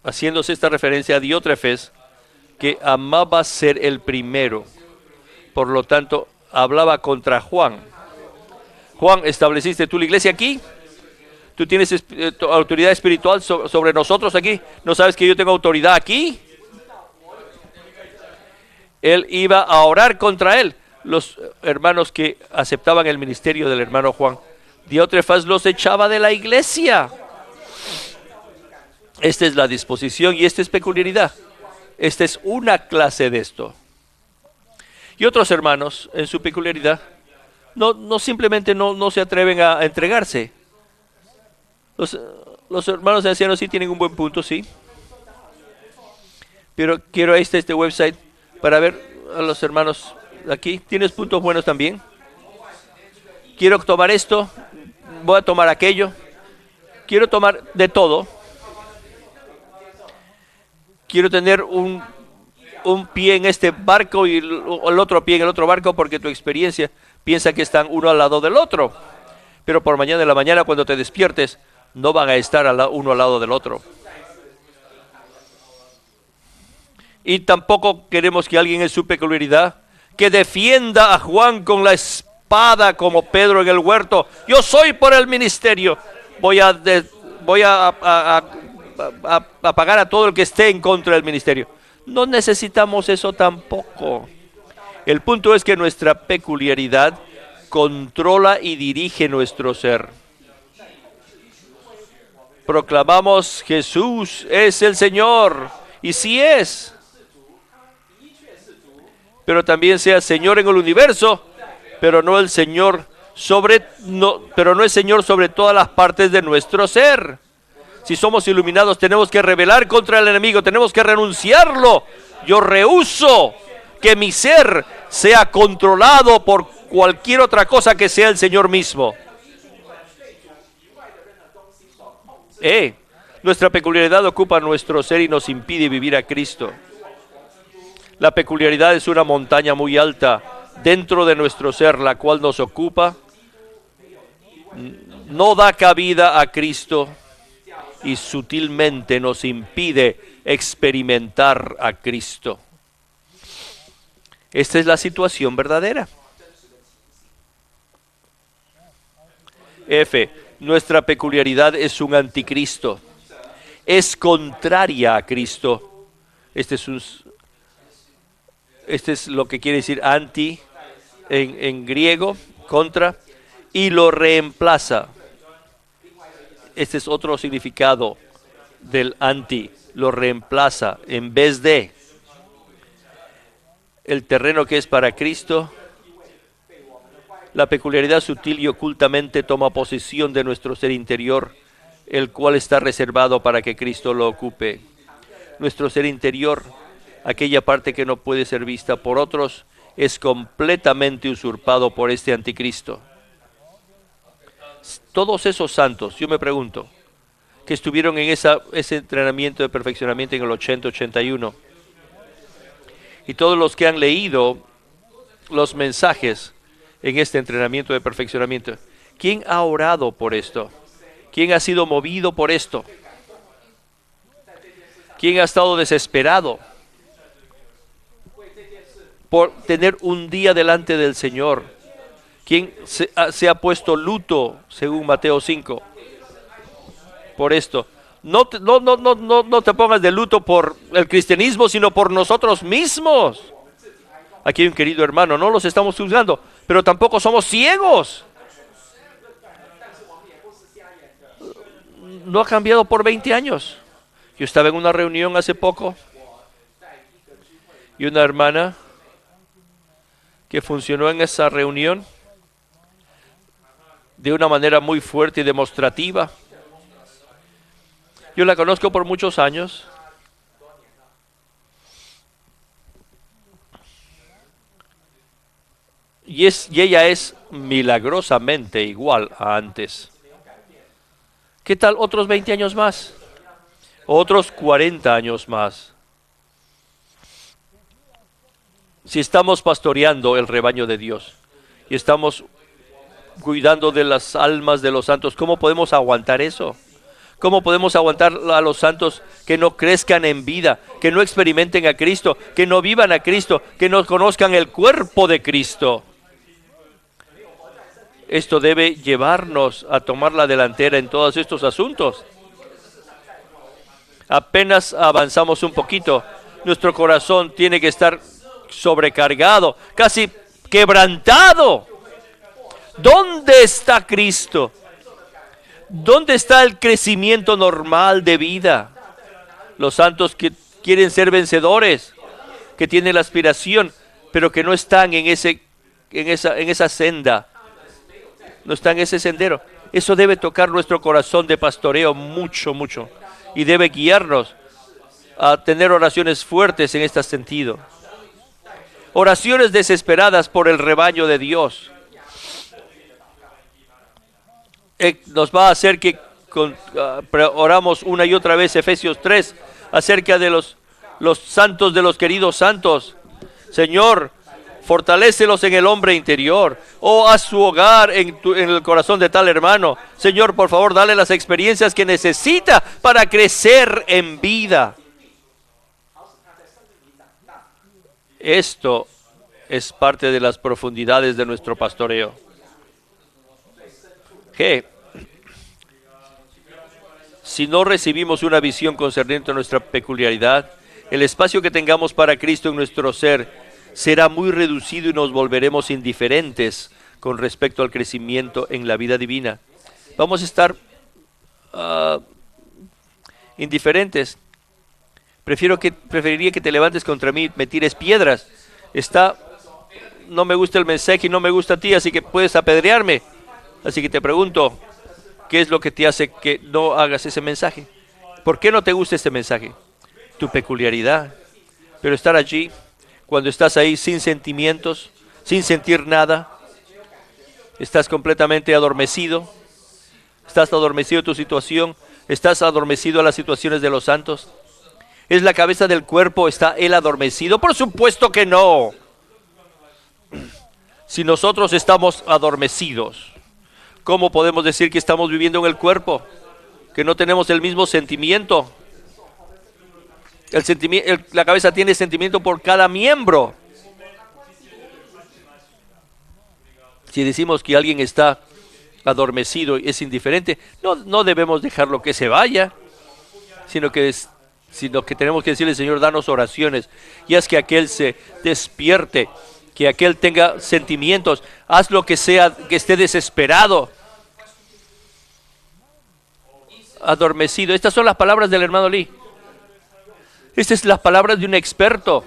Haciéndose esta referencia a Diótrefes, que amaba ser el primero. Por lo tanto, hablaba contra Juan. Juan, ¿estableciste tú la iglesia aquí? ¿Tú tienes autoridad espiritual sobre nosotros aquí? ¿No sabes que yo tengo autoridad aquí? Él iba a orar contra él. Los hermanos que aceptaban el ministerio del hermano Juan, Diótrefes los echaba de la iglesia. Esta es la disposición y esta es peculiaridad. Esta es una clase de esto. Y otros hermanos, en su peculiaridad, no simplemente no se atreven a entregarse. Los hermanos ancianos sí tienen un buen punto, sí. Pero quiero este website para ver a los hermanos aquí. ¿Tienes puntos buenos también? Quiero tomar esto, voy a tomar aquello. Quiero tomar de todo. Quiero tener un pie en este barco y el otro pie en el otro barco, porque tu experiencia piensa que están uno al lado del otro. Pero por mañana de la mañana, cuando te despiertes, no van a estar uno al lado del otro. Y tampoco queremos que alguien en su peculiaridad que defienda a Juan con la espada como Pedro en el huerto. Yo soy por el ministerio. Voy a pagar a todo el que esté en contra del ministerio. No necesitamos eso tampoco. El punto es que nuestra peculiaridad controla y dirige nuestro ser. Proclamamos Jesús es el Señor, y sí es. Pero también sea Señor en el universo, pero no el Señor pero no es Señor sobre todas las partes de nuestro ser. Si somos iluminados, tenemos que rebelar contra el enemigo, tenemos que renunciarlo. Yo rehúso que mi ser sea controlado por cualquier otra cosa que sea el Señor mismo. Nuestra peculiaridad ocupa nuestro ser y nos impide vivir a Cristo. La peculiaridad es una montaña muy alta dentro de nuestro ser, la cual nos ocupa, no da cabida a Cristo y sutilmente nos impide experimentar a Cristo. Esta es la situación verdadera. Nuestra peculiaridad es un anticristo. Es contraria a Cristo. Este es lo que quiere decir anti en griego, contra, y lo reemplaza. Este es otro significado del anti, lo reemplaza en vez de. El terreno que es para Cristo, la peculiaridad sutil y ocultamente toma posesión de nuestro ser interior, el cual está reservado para que Cristo lo ocupe. Nuestro ser interior, aquella parte que no puede ser vista por otros, es completamente usurpado por este anticristo. Todos esos santos, yo me pregunto, que estuvieron en ese entrenamiento de perfeccionamiento en el 80-81, y todos los que han leído los mensajes en este entrenamiento de perfeccionamiento, ¿quién ha orado por esto? ¿Quién ha sido movido por esto? ¿Quién ha estado desesperado por tener un día delante del Señor? ¿Quién se ha puesto luto, según Mateo 5, por esto? No te pongas de luto por el cristianismo, sino por nosotros mismos. Aquí hay un querido hermano, no los estamos juzgando, pero tampoco somos ciegos. No ha cambiado por 20 años. Yo estaba en una reunión hace poco y una hermana que funcionó en esa reunión de una manera muy fuerte y demostrativa. Yo la conozco por muchos años. Y ella es milagrosamente igual a antes. ¿Qué tal otros 20 años más? Otros 40 años más. Si estamos pastoreando el rebaño de Dios y estamos cuidando de las almas de los santos, ¿cómo podemos aguantar eso? ¿Cómo podemos aguantar a los santos que no crezcan en vida, que no experimenten a Cristo, que no vivan a Cristo, que no conozcan el cuerpo de Cristo? Esto debe llevarnos a tomar la delantera en todos estos asuntos. Apenas avanzamos un poquito, nuestro corazón tiene que estar sobrecargado, casi quebrantado. ¿Dónde está Cristo? ¿Dónde está el crecimiento normal de vida? Los santos que quieren ser vencedores, que tienen la aspiración, pero que no están en esa senda, no están en ese sendero. Eso debe tocar nuestro corazón de pastoreo mucho, mucho, y debe guiarnos a tener oraciones fuertes en este sentido. Oraciones desesperadas por el rebaño de Dios. Nos va a hacer que oramos una y otra vez Efesios 3 acerca de los santos, de los queridos santos. Señor, fortalécelos en el hombre interior, o haz su hogar en el corazón de tal hermano. Señor, por favor, dale las experiencias que necesita para crecer en vida. Esto es parte de las profundidades de nuestro pastoreo. G. Si no recibimos una visión concerniente a nuestra peculiaridad, el espacio que tengamos para Cristo en nuestro ser será muy reducido y nos volveremos indiferentes con respecto al crecimiento en la vida divina. Vamos a estar indiferentes. Preferiría que te levantes contra mí, me tires piedras. No me gusta el mensaje y no me gusta a ti, así que puedes apedrearme. Así que te pregunto, ¿qué es lo que te hace que no hagas ese mensaje? ¿Por qué no te gusta este mensaje? Tu peculiaridad. Pero estar allí, cuando estás ahí sin sentimientos, sin sentir nada, estás completamente adormecido, estás adormecido a tu situación, estás adormecido a las situaciones de los santos. ¿Es la cabeza del cuerpo? ¿Está él adormecido? Por supuesto que no. Si nosotros estamos adormecidos, ¿cómo podemos decir que estamos viviendo en el cuerpo? Que no tenemos el mismo sentimiento. La cabeza tiene sentimiento por cada miembro. Si decimos que alguien está adormecido y es indiferente, no debemos dejarlo que se vaya, sino que tenemos que decirle: Señor, danos oraciones, y haz que aquel se despierte, que aquel tenga sentimientos, haz lo que sea, que esté desesperado, adormecido. Estas son las palabras del hermano Lee. Estas son las palabras de un experto.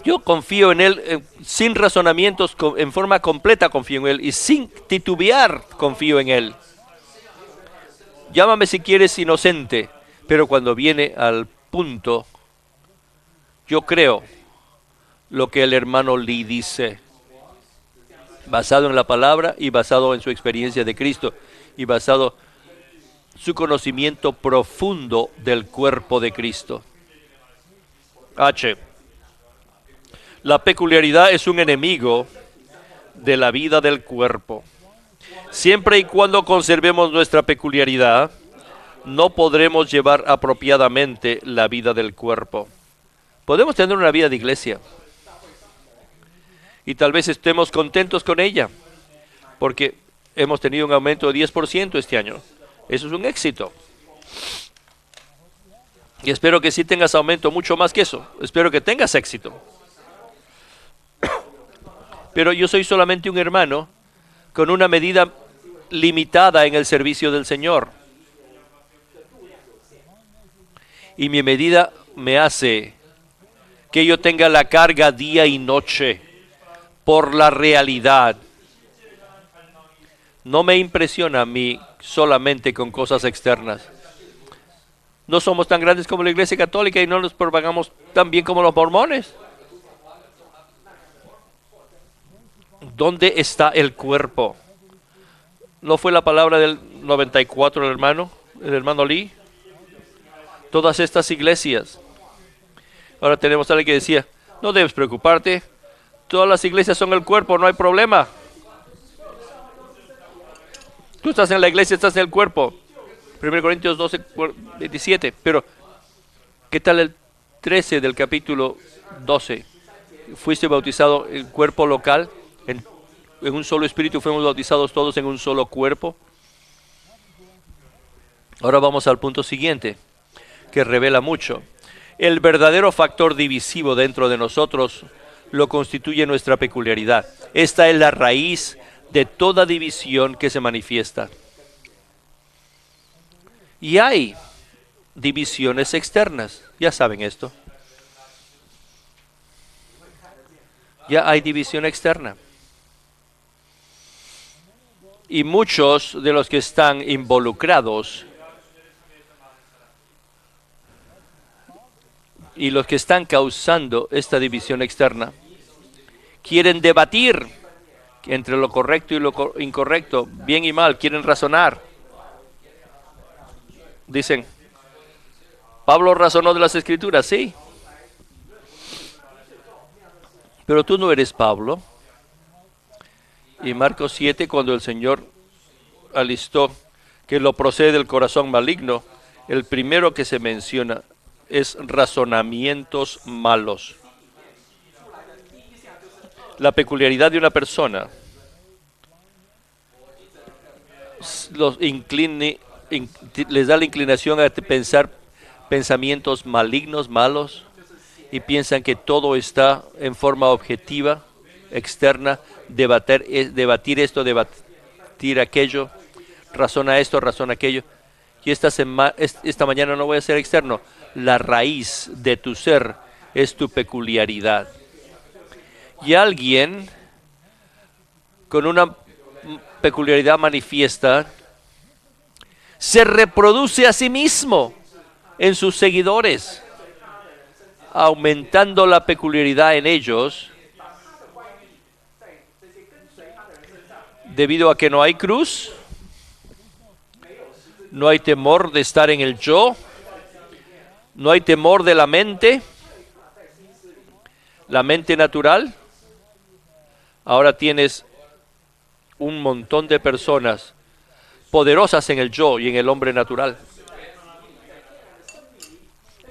Yo confío en él sin razonamientos, en forma completa confío en él, y sin titubear confío en él. Llámame si quieres inocente, pero cuando viene al punto, yo creo lo que el hermano Lee dice. basado en la palabra y basado en su experiencia de Cristo y basado en su conocimiento profundo del cuerpo de Cristo. H. La peculiaridad es un enemigo de la vida del cuerpo. Siempre y cuando conservemos nuestra peculiaridad, no podremos llevar apropiadamente la vida del cuerpo. Podemos tener una vida de iglesia y tal vez estemos contentos con ella, porque hemos tenido un aumento de 10% este año. Eso es un éxito. Y espero que sí tengas aumento mucho más que eso. Espero que tengas éxito. Pero yo soy solamente un hermano con una medida limitada en el servicio del Señor. Y mi medida me hace que yo tenga la carga día y noche por la realidad. No me impresiona a mí solamente con cosas externas. No somos tan grandes como la Iglesia Católica y no nos propagamos tan bien como los mormones. ¿Dónde está el cuerpo? ¿No fue la palabra del 94 el hermano Lee? Todas estas iglesias. Ahora tenemos a alguien que decía, no debes preocuparte, todas las iglesias son el cuerpo, no hay problema. Tú estás en la iglesia, estás en el cuerpo. 1 Corintios 12, 27. Pero, ¿qué tal el 13 del capítulo 12? ¿Fuiste bautizado en cuerpo local? En un solo espíritu fuimos bautizados todos en un solo cuerpo. Ahora vamos al punto siguiente, que revela mucho. El verdadero factor divisivo dentro de nosotros lo constituye nuestra peculiaridad. Esta es la raíz de toda división que se manifiesta. Y hay divisiones externas, ya saben esto. Ya hay división externa. Y muchos de los que están involucrados y los que están causando esta división externa quieren debatir entre lo correcto y lo incorrecto, bien y mal, quieren razonar. Dicen, Pablo razonó de las Escrituras, sí. Pero tú no eres Pablo. Y Marcos 7, cuando el Señor alistó que lo procede del corazón maligno, el primero que se menciona es razonamientos malos. La peculiaridad de una persona les da la inclinación a pensar pensamientos malignos, malos, y piensan que todo está en forma objetiva, externa, debatir esto, debatir aquello, razona esto, razona aquello. Y esta mañana no voy a ser externo. La raíz de tu ser es tu peculiaridad. Y alguien con una peculiaridad manifiesta se reproduce a sí mismo en sus seguidores, aumentando la peculiaridad en ellos, debido a que no hay cruz, no hay temor de estar en el yo, no hay temor de la mente natural. Ahora tienes un montón de personas poderosas en el yo y en el hombre natural,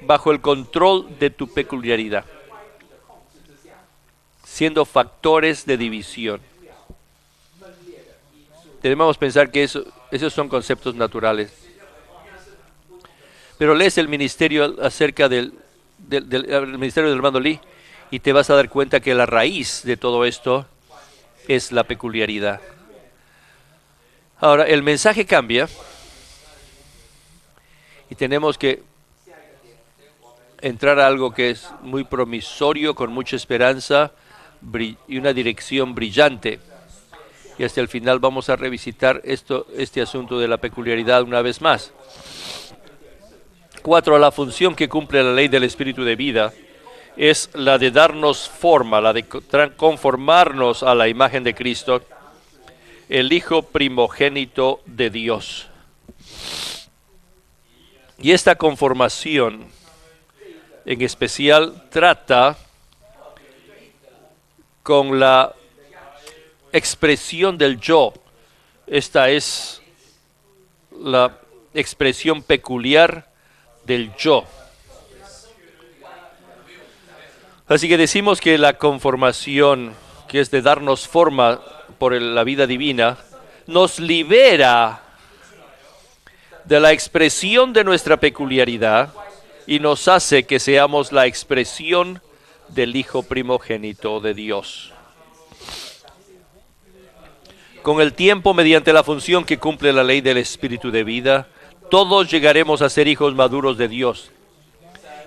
bajo el control de tu peculiaridad, siendo factores de división. Debemos pensar que esos son conceptos naturales. Pero lees el ministerio acerca del ministerio del hermano Lee y te vas a dar cuenta que la raíz de todo esto es la peculiaridad. Ahora, el mensaje cambia y tenemos que entrar a algo que es muy promisorio, con mucha esperanza y una dirección brillante. Y hasta el final vamos a revisitar este asunto de la peculiaridad una vez más. 4. La función que cumple la ley del espíritu de vida es la de darnos forma, la de conformarnos a la imagen de Cristo, el Hijo primogénito de Dios. Y esta conformación en especial trata con la expresión del yo. Esta es la expresión peculiar del yo. Así que decimos que la conformación, que es de darnos forma por la vida divina, nos libera de la expresión de nuestra peculiaridad y nos hace que seamos la expresión del Hijo primogénito de Dios. Con el tiempo, mediante la función que cumple la ley del Espíritu de vida, todos llegaremos a ser hijos maduros de Dios,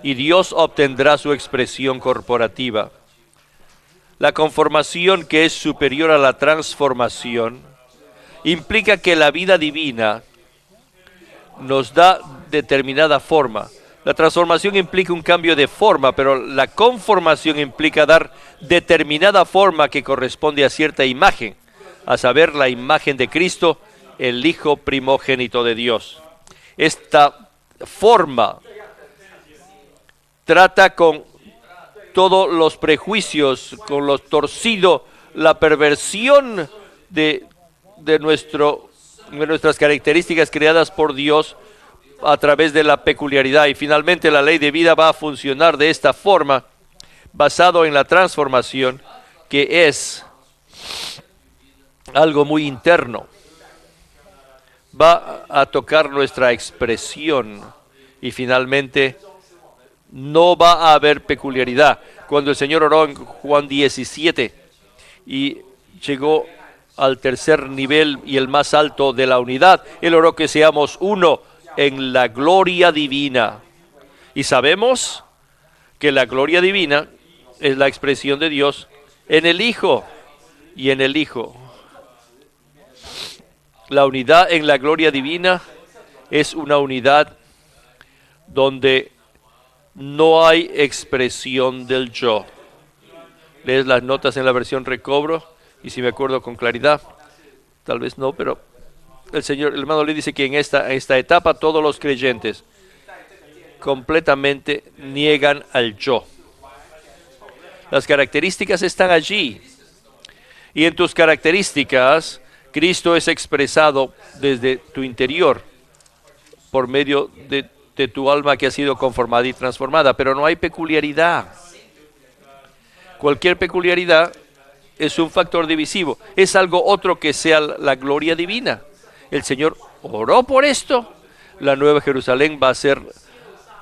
y Dios obtendrá su expresión corporativa. La conformación, que es superior a la transformación, implica que la vida divina nos da determinada forma. La transformación implica un cambio de forma, pero la conformación implica dar determinada forma que corresponde a cierta imagen, a saber, la imagen de Cristo, el Hijo primogénito de Dios. Esta forma trata con todos los prejuicios, con lo torcido, la perversión de nuestras características creadas por Dios a través de la peculiaridad. Y finalmente la ley de vida va a funcionar de esta forma, basado en la transformación, que es algo muy interno. Va a tocar nuestra expresión y finalmente no va a haber peculiaridad. Cuando el Señor oró en Juan 17 y llegó al tercer nivel y el más alto de la unidad, Él oró que seamos uno en la gloria divina. Y sabemos que la gloria divina es la expresión de Dios en el Hijo y en el Hijo. La unidad en la gloria divina es una unidad donde no hay expresión del yo. Lees las notas en la versión recobro y si me acuerdo con claridad, tal vez no, pero el hermano Lee dice que en esta etapa todos los creyentes completamente niegan al yo. Las características están allí y en tus características Cristo es expresado desde tu interior por medio de tu alma que ha sido conformada y transformada, pero no hay peculiaridad. Cualquier peculiaridad es un factor divisivo, es algo otro que sea la gloria divina. El Señor oró por esto. La Nueva Jerusalén va a ser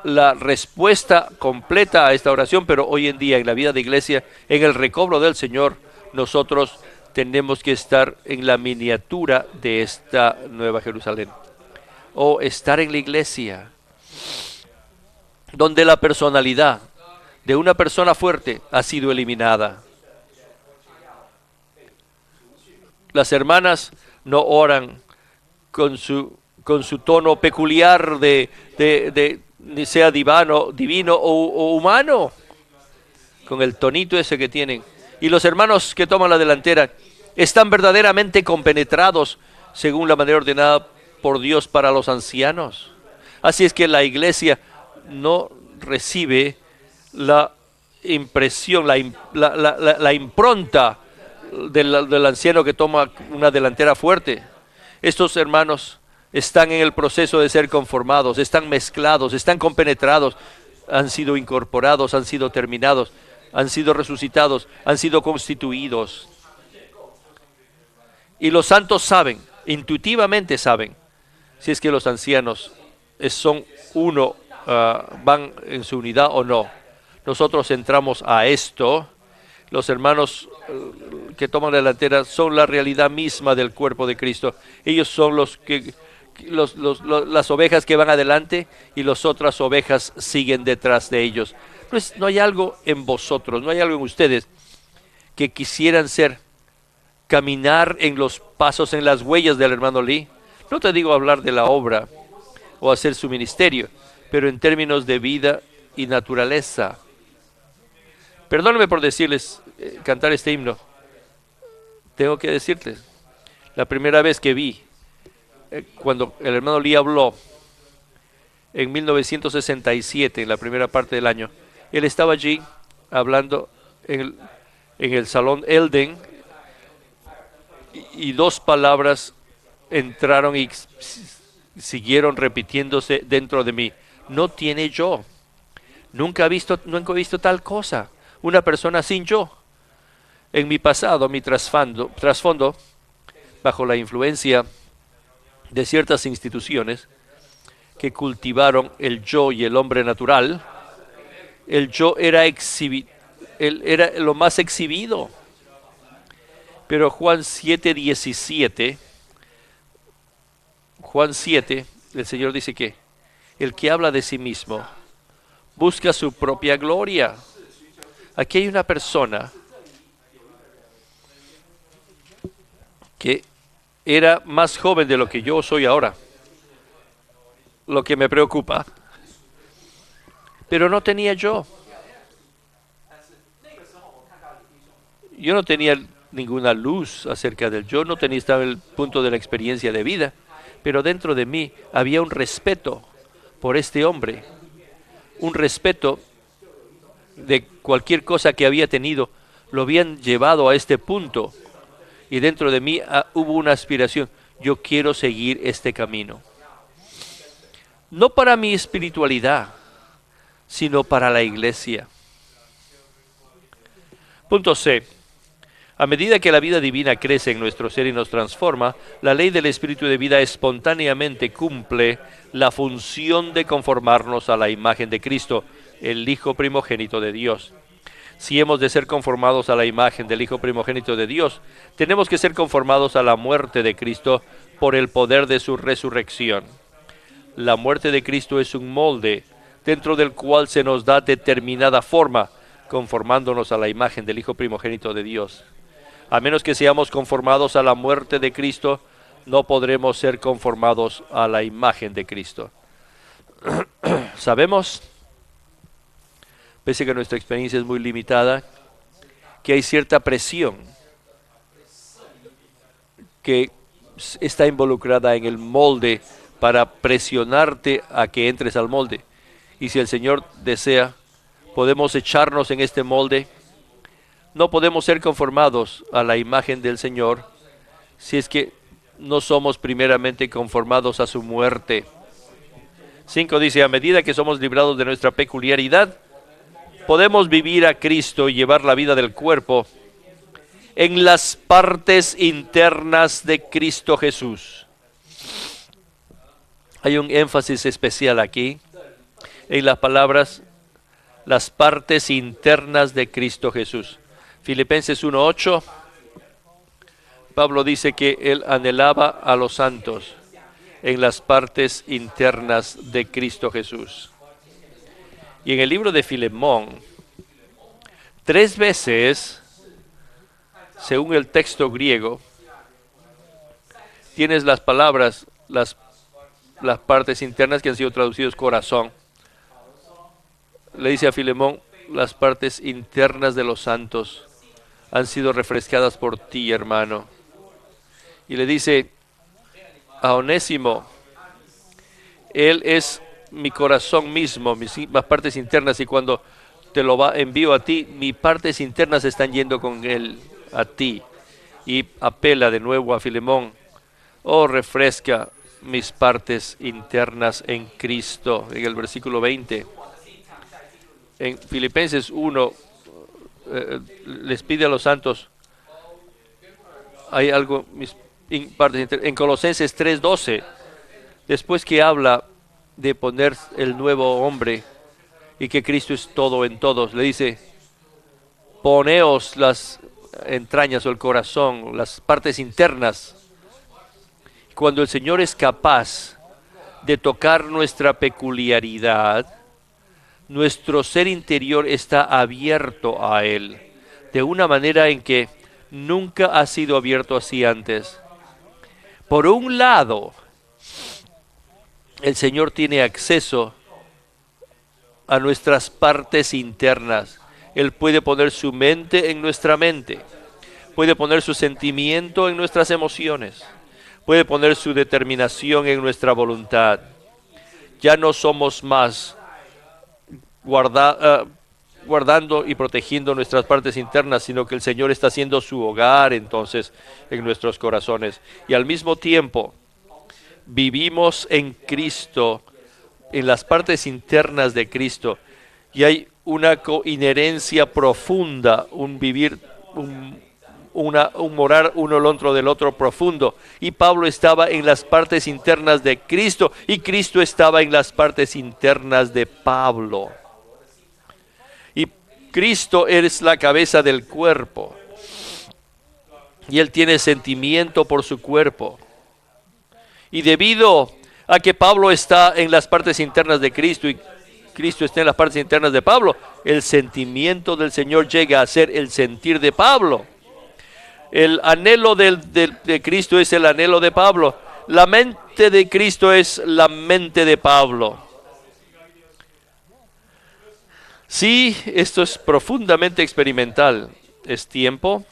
la respuesta completa a esta oración, pero hoy en día en la vida de iglesia, en el recobro del Señor, nosotros tenemos que estar en la miniatura de esta Nueva Jerusalén, o estar en la iglesia donde la personalidad de una persona fuerte ha sido eliminada. Las hermanas no oran con su tono peculiar sea divino o humano, con el tonito ese que tienen. Y los hermanos que toman la delantera están verdaderamente compenetrados según la manera ordenada por Dios para los ancianos. Así es que la iglesia no recibe la impresión, la impronta del anciano que toma una delantera fuerte. Estos hermanos están en el proceso de ser conformados, están mezclados, están compenetrados, han sido incorporados, han sido terminados, han sido resucitados, han sido constituidos. Y los santos saben, intuitivamente saben, si es que los ancianos son uno, van en su unidad o no. Nosotros entramos a esto. Los hermanos que toman la delantera son la realidad misma del cuerpo de Cristo. Ellos son las ovejas que van adelante y las otras ovejas siguen detrás de ellos. Pues no hay algo en vosotros, no hay algo en ustedes que quisieran caminar en los pasos, en las huellas del hermano Lee. No te digo hablar de la obra o hacer su ministerio, pero en términos de vida y naturaleza. Perdónenme por decirles, cantar este himno. Tengo que decirles, la primera vez que vi, cuando el hermano Lee habló en 1967, en la primera parte del año, él estaba allí hablando en el salón Elden y dos palabras entraron y siguieron repitiéndose dentro de mí. No tiene yo. Nunca he visto tal cosa. Una persona sin yo. En mi pasado, mi trasfondo, bajo la influencia de ciertas instituciones que cultivaron el yo y el hombre natural, el yo era era lo más exhibido. Pero Juan 7:17, Juan 7, el Señor dice que el que habla de sí mismo busca su propia gloria. Aquí hay una persona que era más joven de lo que yo soy ahora, lo que me preocupa, pero no tenía yo. Yo no tenía ninguna luz acerca del yo, no tenía, estaba en el punto de la experiencia de vida, pero dentro de mí había un respeto por este hombre, un respeto de cualquier cosa que había tenido, lo habían llevado a este punto, y dentro de mí hubo una aspiración, yo quiero seguir este camino. No para mi espiritualidad, sino para la iglesia. Punto C. A medida que la vida divina crece en nuestro ser y nos transforma, la ley del espíritu de vida espontáneamente cumple la función de conformarnos a la imagen de Cristo, el Hijo primogénito de Dios. Si hemos de ser conformados a la imagen del Hijo primogénito de Dios, tenemos que ser conformados a la muerte de Cristo por el poder de su resurrección. La muerte de Cristo es un molde dentro del cual se nos da determinada forma, conformándonos a la imagen del Hijo primogénito de Dios. A menos que seamos conformados a la muerte de Cristo, no podremos ser conformados a la imagen de Cristo. Sabemos, pese a que nuestra experiencia es muy limitada, que hay cierta presión que está involucrada en el molde para presionarte a que entres al molde. Y si el Señor desea, podemos echarnos en este molde. No podemos ser conformados a la imagen del Señor si es que no somos primeramente conformados a su muerte. 5 dice, a medida que somos librados de nuestra peculiaridad, podemos vivir a Cristo y llevar la vida del cuerpo en las partes internas de Cristo Jesús. Hay un énfasis especial aquí en las palabras, las partes internas de Cristo Jesús. Filipenses 1:8, Pablo dice que él anhelaba a los santos en las partes internas de Cristo Jesús. Y en el libro de Filemón, 3 veces, según el texto griego, tienes las palabras, las partes internas que han sido traducidos corazón. Le dice a Filemón, las partes internas de los santos han sido refrescadas por ti, hermano. Y le dice a Onésimo, él es mi corazón mismo, mis partes internas, y cuando te lo envío a ti, mis partes internas están yendo con él a ti. Y apela de nuevo a Filemón, oh, refresca mis partes internas en Cristo, en el versículo 20. En Filipenses 1, les pide a los santos, hay algo, mis partes internas. En Colosenses 3:12, después que habla de poner el nuevo hombre y que Cristo es todo en todos, le dice, poneos las entrañas o el corazón, las partes internas. Cuando el Señor es capaz de tocar nuestra peculiaridad, nuestro ser interior está abierto a Él, de una manera en que nunca ha sido abierto así antes. Por un lado, el Señor tiene acceso a nuestras partes internas, Él puede poner su mente en nuestra mente. Puede poner su sentimiento en nuestras emociones. Puede poner su determinación en nuestra voluntad. Ya no somos más guardando y protegiendo nuestras partes internas, sino que el Señor está haciendo su hogar entonces en nuestros corazones. Y al mismo tiempo vivimos en Cristo, en las partes internas de Cristo, y hay una coinherencia profunda, un vivir, un morar uno al otro del otro profundo. Y Pablo estaba en las partes internas de Cristo, y Cristo estaba en las partes internas de Pablo. Y Cristo es la cabeza del cuerpo, y Él tiene sentimiento por su cuerpo. Y debido a que Pablo está en las partes internas de Cristo y Cristo está en las partes internas de Pablo, el sentimiento del Señor llega a ser el sentir de Pablo. El anhelo de Cristo es el anhelo de Pablo. La mente de Cristo es la mente de Pablo. Sí, esto es profundamente experimental. Es tiempo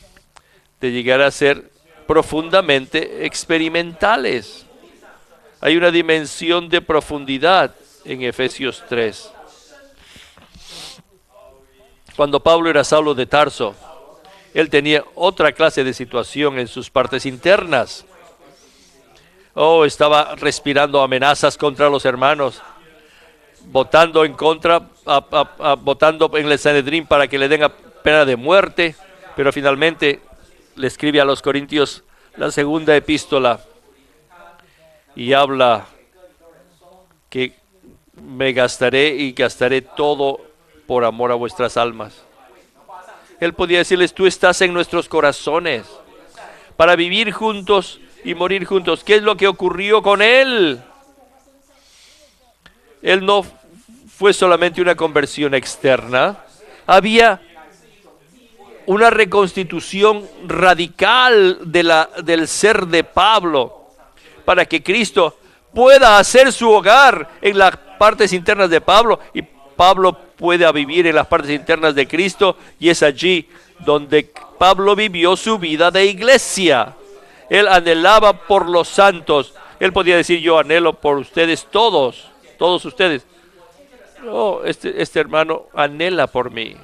de llegar a ser profundamente experimentales. Hay una dimensión de profundidad en Efesios 3. Cuando Pablo era Saulo de Tarso, él tenía otra clase de situación en sus partes internas. Estaba respirando amenazas contra los hermanos, votando en contra, votando en el Sanedrín para que le den pena de muerte, pero finalmente le escribe a los Corintios la segunda epístola y habla que me gastaré todo por amor a vuestras almas. Él podía decirles, tú estás en nuestros corazones para vivir juntos y morir juntos. ¿Qué es lo que ocurrió con él? Él no fue solamente una conversión externa, había una reconstitución radical del ser de Pablo, para que Cristo pueda hacer su hogar en las partes internas de Pablo y Pablo pueda vivir en las partes internas de Cristo, y es allí donde Pablo vivió su vida de iglesia. Él anhelaba por los santos. Él podía decir, yo anhelo por ustedes todos ustedes. Este hermano anhela por mí.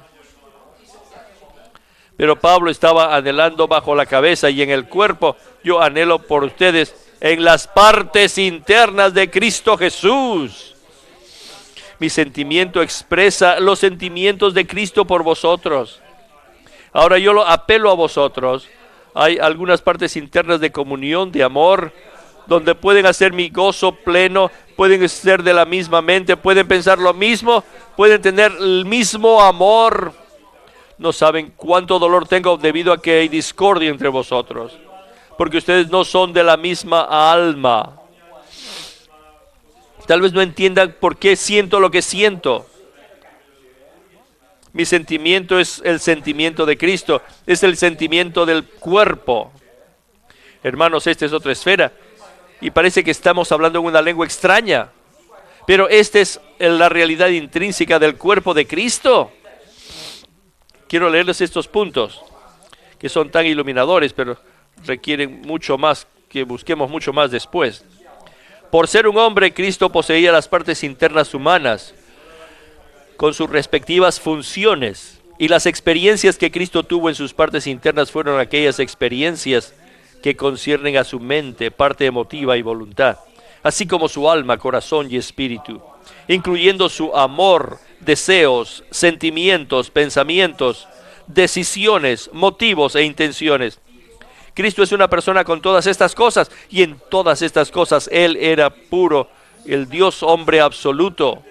Pero Pablo estaba anhelando bajo la cabeza y en el cuerpo. Yo anhelo por ustedes en las partes internas de Cristo Jesús. Mi sentimiento expresa los sentimientos de Cristo por vosotros. Ahora yo lo apelo a vosotros. Hay algunas partes internas de comunión, de amor, donde pueden hacer mi gozo pleno, pueden ser de la misma mente, pueden pensar lo mismo, pueden tener el mismo amor. No saben cuánto dolor tengo debido a que hay discordia entre vosotros, porque ustedes no son de la misma alma. Tal vez no entiendan por qué siento lo que siento. Mi sentimiento es el sentimiento de Cristo, es el sentimiento del cuerpo. Hermanos, esta es otra esfera y parece que estamos hablando en una lengua extraña, pero esta es la realidad intrínseca del cuerpo de Cristo. Quiero leerles estos puntos que son tan iluminadores, pero requieren mucho más, que busquemos mucho más después. Por ser un hombre, Cristo poseía las partes internas humanas con sus respectivas funciones, y las experiencias que Cristo tuvo en sus partes internas fueron aquellas experiencias que conciernen a su mente, parte emotiva y voluntad, así como su alma, corazón y espíritu, incluyendo su amor, deseos, sentimientos, pensamientos, decisiones, motivos e intenciones. Cristo es una persona con todas estas cosas, y en todas estas cosas Él era puro, el Dios hombre absoluto.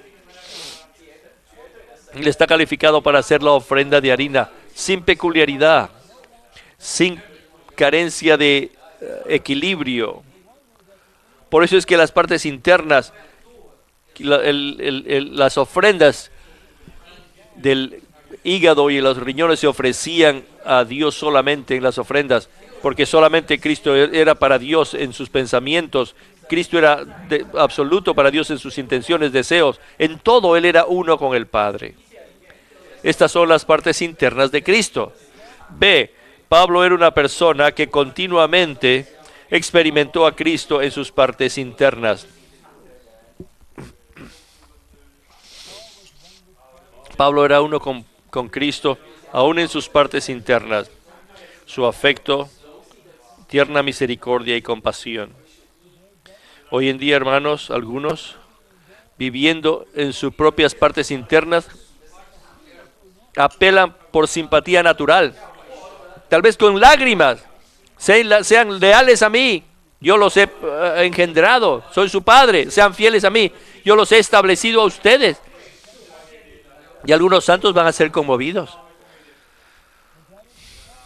Él está calificado para hacer la ofrenda de harina, sin peculiaridad, sin carencia de equilibrio. Por eso es que las partes internas, las ofrendas del hígado y los riñones se ofrecían a Dios solamente en las ofrendas, porque solamente Cristo era para Dios en sus pensamientos. Cristo era absoluto para Dios en sus intenciones, deseos. En todo Él era uno con el Padre. Estas son las partes internas de Cristo. B. Pablo era una persona que continuamente experimentó a Cristo en sus partes internas. Pablo era uno con Cristo, aún en sus partes internas. Su afecto, tierna misericordia y compasión. Hoy en día, hermanos, algunos, viviendo en sus propias partes internas, apelan por simpatía natural, tal vez con lágrimas. Sean leales a mí, yo los he engendrado, soy su padre, sean fieles a mí, yo los he establecido a ustedes. Y algunos santos van a ser conmovidos.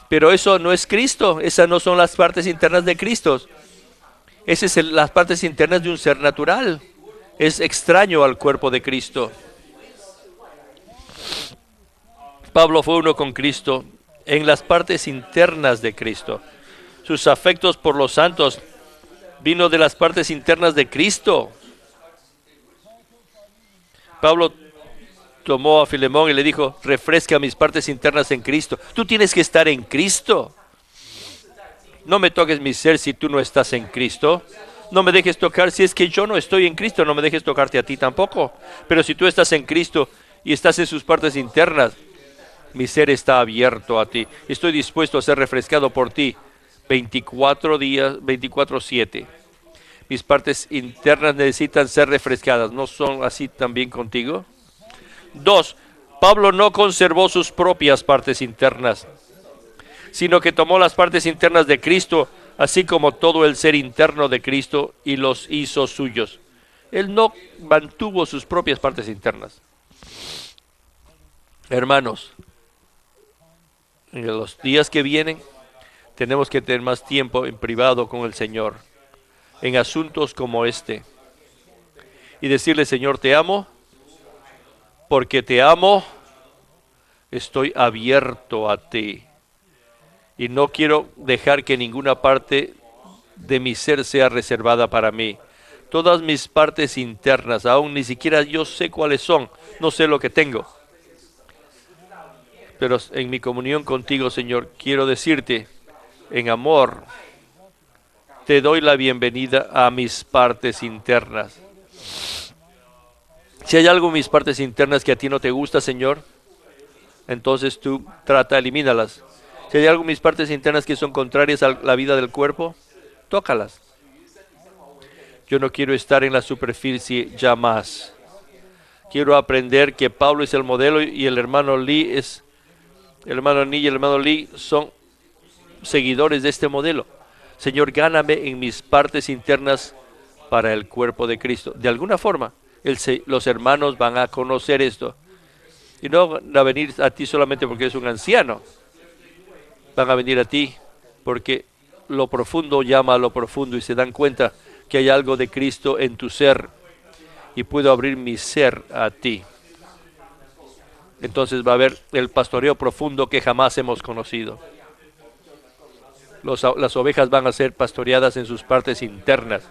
Pero eso no es Cristo, esas no son las partes internas de Cristo. Esas son las partes internas de un ser natural. Es extraño al cuerpo de Cristo. Pablo fue uno con Cristo en las partes internas de Cristo. Sus afectos por los santos vino de las partes internas de Cristo. Pablo tomó a Filemón y le dijo, refresca mis partes internas en Cristo. Tú tienes que estar en Cristo. No me toques mi ser si tú no estás en Cristo. No me dejes tocar si es que yo no estoy en Cristo. No me dejes tocarte a ti tampoco. Pero si tú estás en Cristo y estás en sus partes internas, mi ser está abierto a ti. Estoy dispuesto a ser refrescado por ti 24 días, 24/7. Mis partes internas necesitan ser refrescadas. ¿No son así también contigo? 2. Pablo no conservó sus propias partes internas, sino que tomó las partes internas de Cristo, así como todo el ser interno de Cristo, y los hizo suyos. Él no mantuvo sus propias partes internas. Hermanos, en los días que vienen, tenemos que tener más tiempo en privado con el Señor, en asuntos como este, y decirle, Señor, te amo, porque te amo, estoy abierto a ti. Y no quiero dejar que ninguna parte de mi ser sea reservada para mí. Todas mis partes internas, aún ni siquiera yo sé cuáles son, no sé lo que tengo. Pero en mi comunión contigo, Señor, quiero decirte, en amor, te doy la bienvenida a mis partes internas. Si hay algo en mis partes internas que a ti no te gusta, Señor, entonces tú elimínalas. Si hay algo en mis partes internas que son contrarias a la vida del cuerpo, tócalas. Yo no quiero estar en la superficie ya más. Quiero aprender que Pablo es el modelo y el hermano Lee son seguidores de este modelo. Señor, gáname en mis partes internas para el cuerpo de Cristo. De alguna forma, los hermanos van a conocer esto. Y no van a venir a ti solamente porque eres un anciano. Van a venir a ti porque lo profundo llama a lo profundo y se dan cuenta que hay algo de Cristo en tu ser y puedo abrir mi ser a ti. Entonces va a haber el pastoreo profundo que jamás hemos conocido. Las ovejas van a ser pastoreadas en sus partes internas.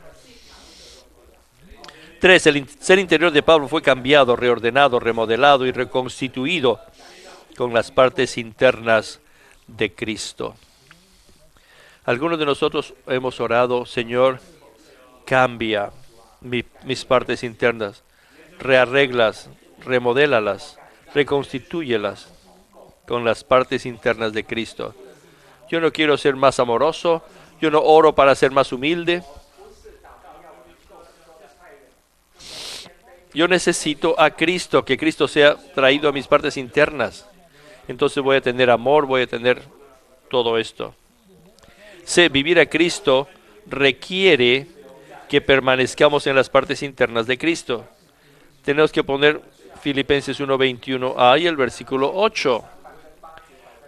3. El ser interior de Pablo fue cambiado, reordenado, remodelado y reconstituido con las partes internas de Cristo. Algunos de nosotros hemos orado, Señor, cambia mis partes internas, rearreglas, remodélalas, reconstitúyelas con las partes internas de Cristo. Yo no quiero ser más amoroso, yo no oro para ser más humilde. Yo necesito a Cristo, que Cristo sea traído a mis partes internas. Entonces voy a tener amor, voy a tener todo esto. Vivir a Cristo requiere que permanezcamos en las partes internas de Cristo. Tenemos que poner Filipenses 1:21 ahí, el versículo 8.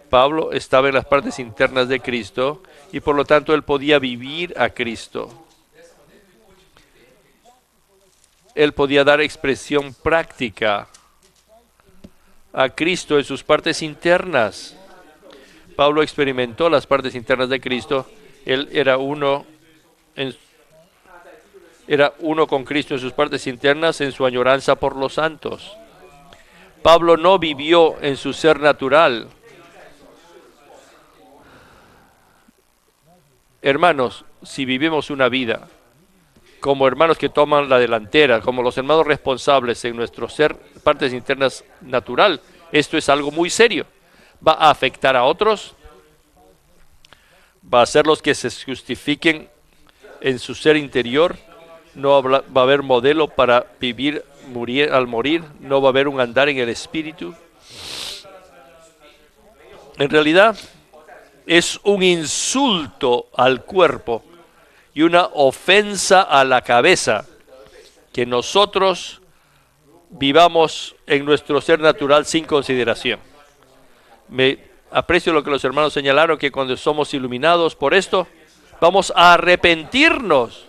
Pablo estaba en las partes internas de Cristo y por lo tanto él podía vivir a Cristo. Él podía dar expresión práctica a Cristo en sus partes internas. Pablo experimentó las partes internas de Cristo. Él era uno con Cristo en sus partes internas, en su añoranza por los santos. Pablo no vivió en su ser natural. Hermanos, si vivimos una vida como hermanos que toman la delantera, como los hermanos responsables en nuestro ser, partes internas natural, esto es algo muy serio. Va a afectar a otros, va a hacer los que se justifiquen en su ser interior, no va a haber modelo para vivir al morir, no va a haber un andar en el espíritu. En realidad, es un insulto al cuerpo y una ofensa a la cabeza que nosotros vivamos en nuestro ser natural sin consideración. Me aprecio lo que los hermanos señalaron, que cuando somos iluminados por esto, vamos a arrepentirnos.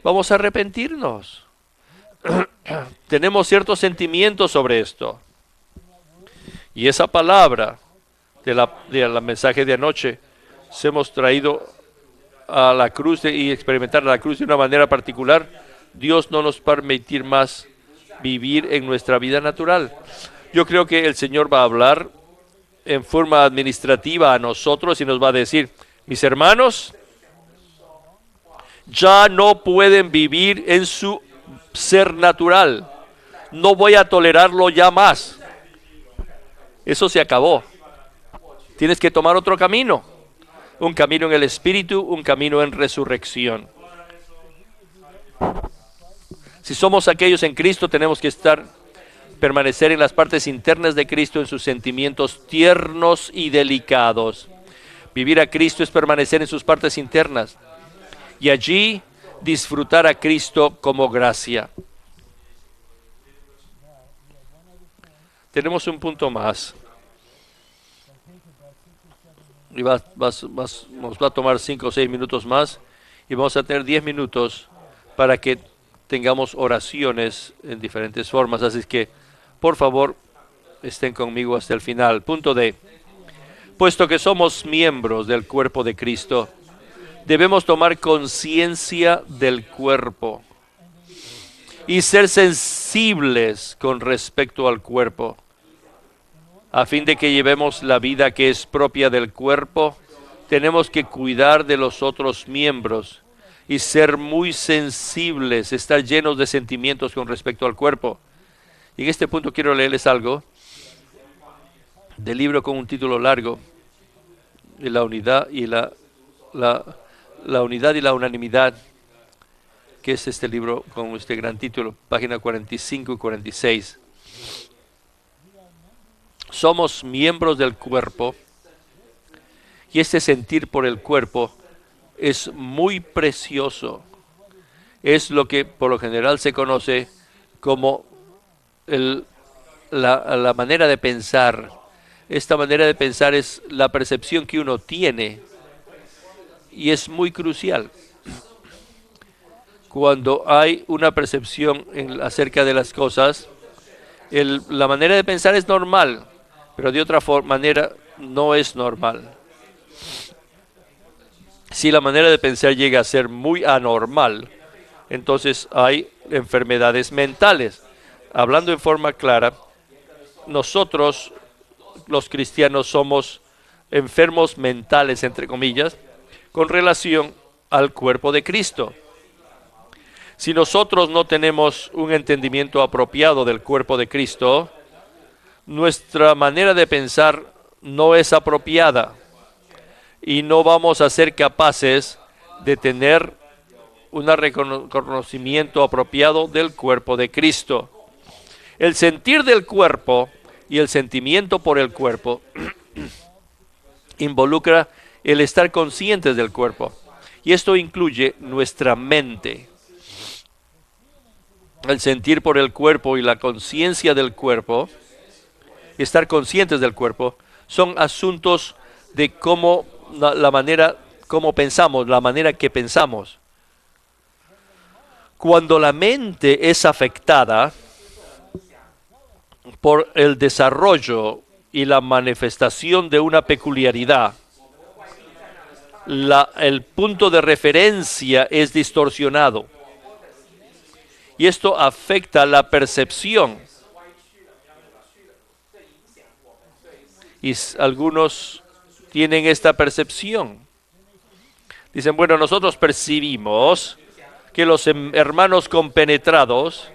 Vamos a arrepentirnos. Tenemos ciertos sentimientos sobre esto. Y esa palabra del mensaje de anoche, se hemos traído a la cruz y experimentar la cruz de una manera particular. Dios no nos va a permitir más vivir en nuestra vida natural. Yo creo que el Señor va a hablar en forma administrativa a nosotros y nos va a decir: mis hermanos, ya no pueden vivir en su ser natural. No voy a tolerarlo ya más. Eso se acabó. Tienes que tomar otro camino. Un camino en el Espíritu, un camino en resurrección. Si somos aquellos en Cristo, tenemos que permanecer en las partes internas de Cristo, en sus sentimientos tiernos y delicados. Vivir a Cristo es permanecer en sus partes internas y allí disfrutar a Cristo como gracia. Tenemos un punto más. Y nos va a tomar 5 o 6 minutos más y vamos a tener 10 minutos para que tengamos oraciones en diferentes formas. Así es que, por favor, estén conmigo hasta el final. Punto D. Puesto que somos miembros del cuerpo de Cristo, debemos tomar conciencia del cuerpo y ser sensibles con respecto al cuerpo, a fin de que llevemos la vida que es propia del cuerpo. Tenemos que cuidar de los otros miembros y ser muy sensibles, estar llenos de sentimientos con respecto al cuerpo. Y en este punto quiero leerles algo del libro con un título largo, de la unidad y la unidad y la unanimidad, que es este libro con este gran título, página 45 y 46. Somos miembros del cuerpo y este sentir por el cuerpo es muy precioso. Es lo que por lo general se conoce como la manera de pensar. Esta manera de pensar es la percepción que uno tiene y es muy crucial. Cuando hay una percepción acerca de las cosas, la manera de pensar es normal, pero de otra manera no es normal. Si la manera de pensar llega a ser muy anormal, entonces hay enfermedades mentales. Hablando en forma clara, nosotros, los cristianos, somos enfermos mentales, entre comillas, con relación al cuerpo de Cristo. Si nosotros no tenemos un entendimiento apropiado del cuerpo de Cristo, nuestra manera de pensar no es apropiada y no vamos a ser capaces de tener un reconocimiento apropiado del cuerpo de Cristo. El sentir del cuerpo y el sentimiento por el cuerpo involucra el estar conscientes del cuerpo, y esto incluye nuestra mente. El sentir por el cuerpo y la conciencia del cuerpo, estar conscientes del cuerpo, son asuntos de cómo la manera como pensamos, la manera que pensamos. Cuando la mente es afectada por el desarrollo y la manifestación de una peculiaridad, el punto de referencia es distorsionado. Y esto afecta la percepción. Y algunos tienen esta percepción. Dicen, bueno, nosotros percibimos que los hermanos compenetrados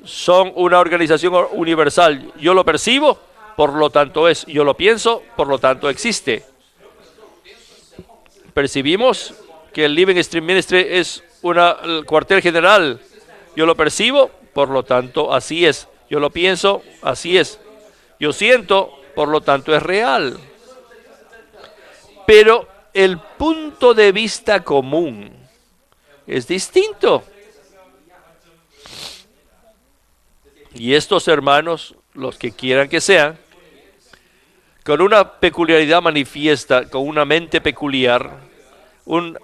son una organización universal. Yo lo percibo, por lo tanto es. Yo lo pienso, por lo tanto existe. Percibimos que el Living Stream Ministry es el cuartel general. Yo lo percibo, por lo tanto así es. Yo lo pienso, así es. Yo siento, por lo tanto es real. Pero el punto de vista común es distinto. Y estos hermanos, los que quieran que sean, con una peculiaridad manifiesta, con una mente peculiar, una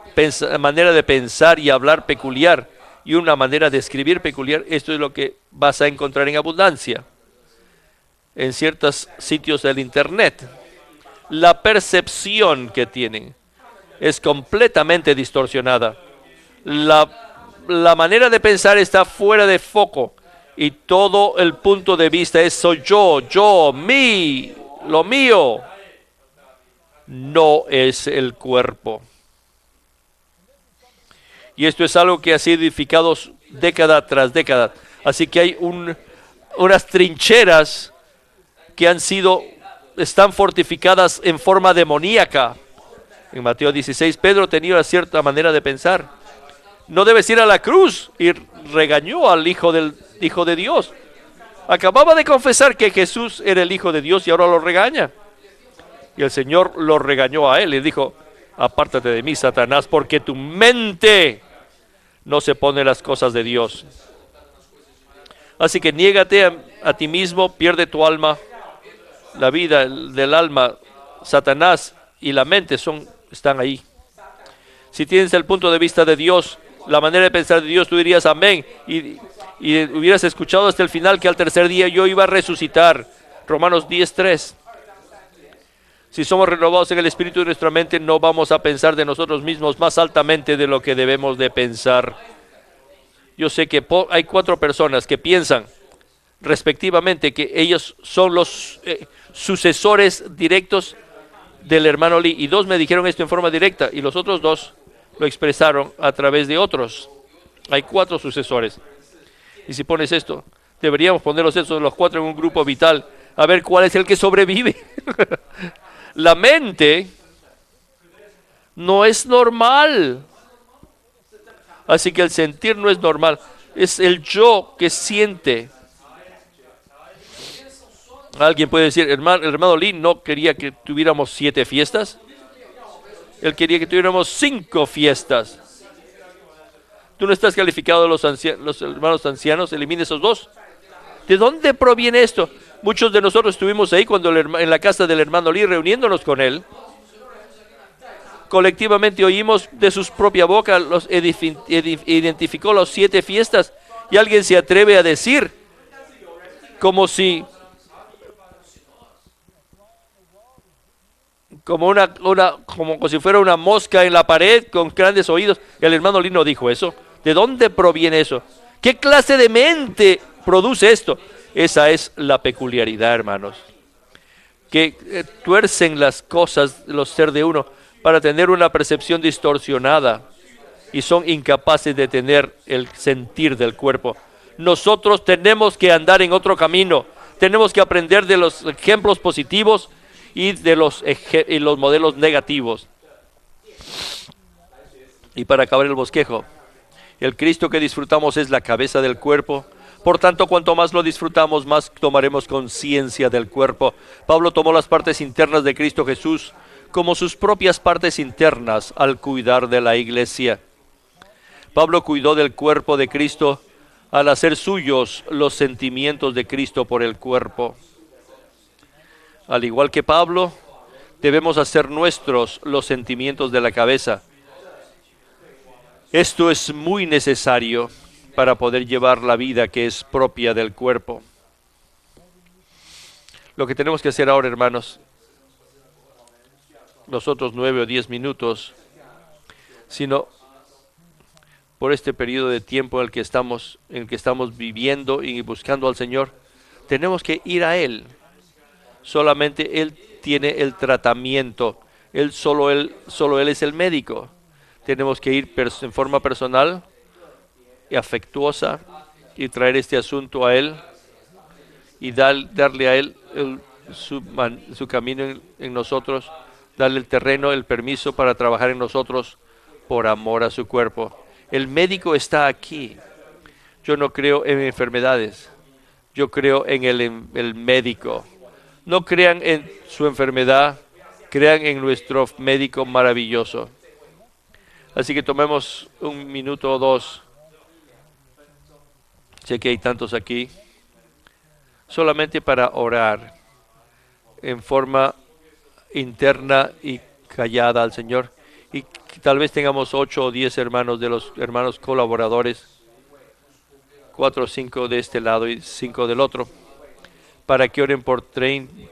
manera de pensar y hablar peculiar y una manera de escribir peculiar, esto es lo que vas a encontrar en abundancia en ciertos sitios del internet. La percepción que tienen es completamente distorsionada. La manera de pensar está fuera de foco y todo el punto de vista es soy yo, mí, lo mío. No es el cuerpo. Y esto es algo que ha sido edificado década tras década. Así que hay unas trincheras que están fortificadas en forma demoníaca. En Mateo 16, Pedro tenía una cierta manera de pensar. No debes ir a la cruz, y regañó al Hijo de Dios. Acababa de confesar que Jesús era el Hijo de Dios y ahora lo regaña. Y el Señor lo regañó a él y dijo, apártate de mí, Satanás, porque tu mente no se pone en las cosas de Dios. Así que niégate a ti mismo, pierde tu alma. La vida del alma, Satanás y la mente están ahí. Si tienes el punto de vista de Dios, la manera de pensar de Dios, tú dirías amén y hubieras escuchado hasta el final que al tercer día yo iba a resucitar. Romanos 10:3. Si somos renovados en el espíritu de nuestra mente, no vamos a pensar de nosotros mismos más altamente de lo que debemos de pensar. Yo sé que hay 4 personas que piensan respectivamente que ellos son los sucesores directos del hermano Lee, y 2 me dijeron esto en forma directa y los otros 2 lo expresaron a través de otros. Hay 4 sucesores. Y si pones esto, deberíamos ponerlos los 4 en un grupo vital, a ver cuál es el que sobrevive. La mente no es normal. Así que el sentir no es normal. Es el yo que siente. Alguien puede decir, el hermano Lee no quería que tuviéramos 7 fiestas. Él quería que tuviéramos 5 fiestas. Tú no estás calificado de los hermanos ancianos, elimine esos 2. ¿De dónde proviene esto? Muchos de nosotros estuvimos ahí en la casa del hermano Lee reuniéndonos con él. Colectivamente oímos de su propia boca, identificó las 7 fiestas, y alguien se atreve a decir como si fuera una mosca en la pared con grandes oídos. El hermano Lee no dijo eso. ¿De dónde proviene eso? ¿Qué clase de mente produce esto? Esa es la peculiaridad, hermanos, que tuercen las cosas, los ser de uno, para tener una percepción distorsionada y son incapaces de tener el sentir del cuerpo. Nosotros tenemos que andar en otro camino, tenemos que aprender de los ejemplos positivos y de los modelos negativos. Y para acabar el bosquejo, el Cristo que disfrutamos es la cabeza del cuerpo. Por tanto, cuanto más lo disfrutamos, más tomaremos conciencia del cuerpo. Pablo tomó las partes internas de Cristo Jesús como sus propias partes internas al cuidar de la iglesia. Pablo cuidó del cuerpo de Cristo al hacer suyos los sentimientos de Cristo por el cuerpo. Al igual que Pablo, debemos hacer nuestros los sentimientos de la cabeza. Esto es muy necesario para poder llevar la vida que es propia del cuerpo. Lo que tenemos que hacer ahora, hermanos, nosotros 9 o 10 minutos, sino por este periodo de tiempo en el que estamos viviendo y buscando al Señor, tenemos que ir a Él. Solamente Él tiene el tratamiento. Solo Él es el médico. Tenemos que ir en forma personal y afectuosa y traer este asunto a Él y darle a Él su camino en nosotros, darle el terreno, el permiso para trabajar en nosotros por amor a su cuerpo. El médico está aquí. Yo no creo en enfermedades. Yo creo en el médico. No crean en su enfermedad, crean en nuestro médico maravilloso. Así que tomemos un minuto o dos. Sé que hay tantos aquí. Solamente para orar en forma interna y callada al Señor. Y tal vez tengamos 8 o 10 hermanos de los hermanos colaboradores, 4 o 5 de este lado y 5 del otro, para que oren por 20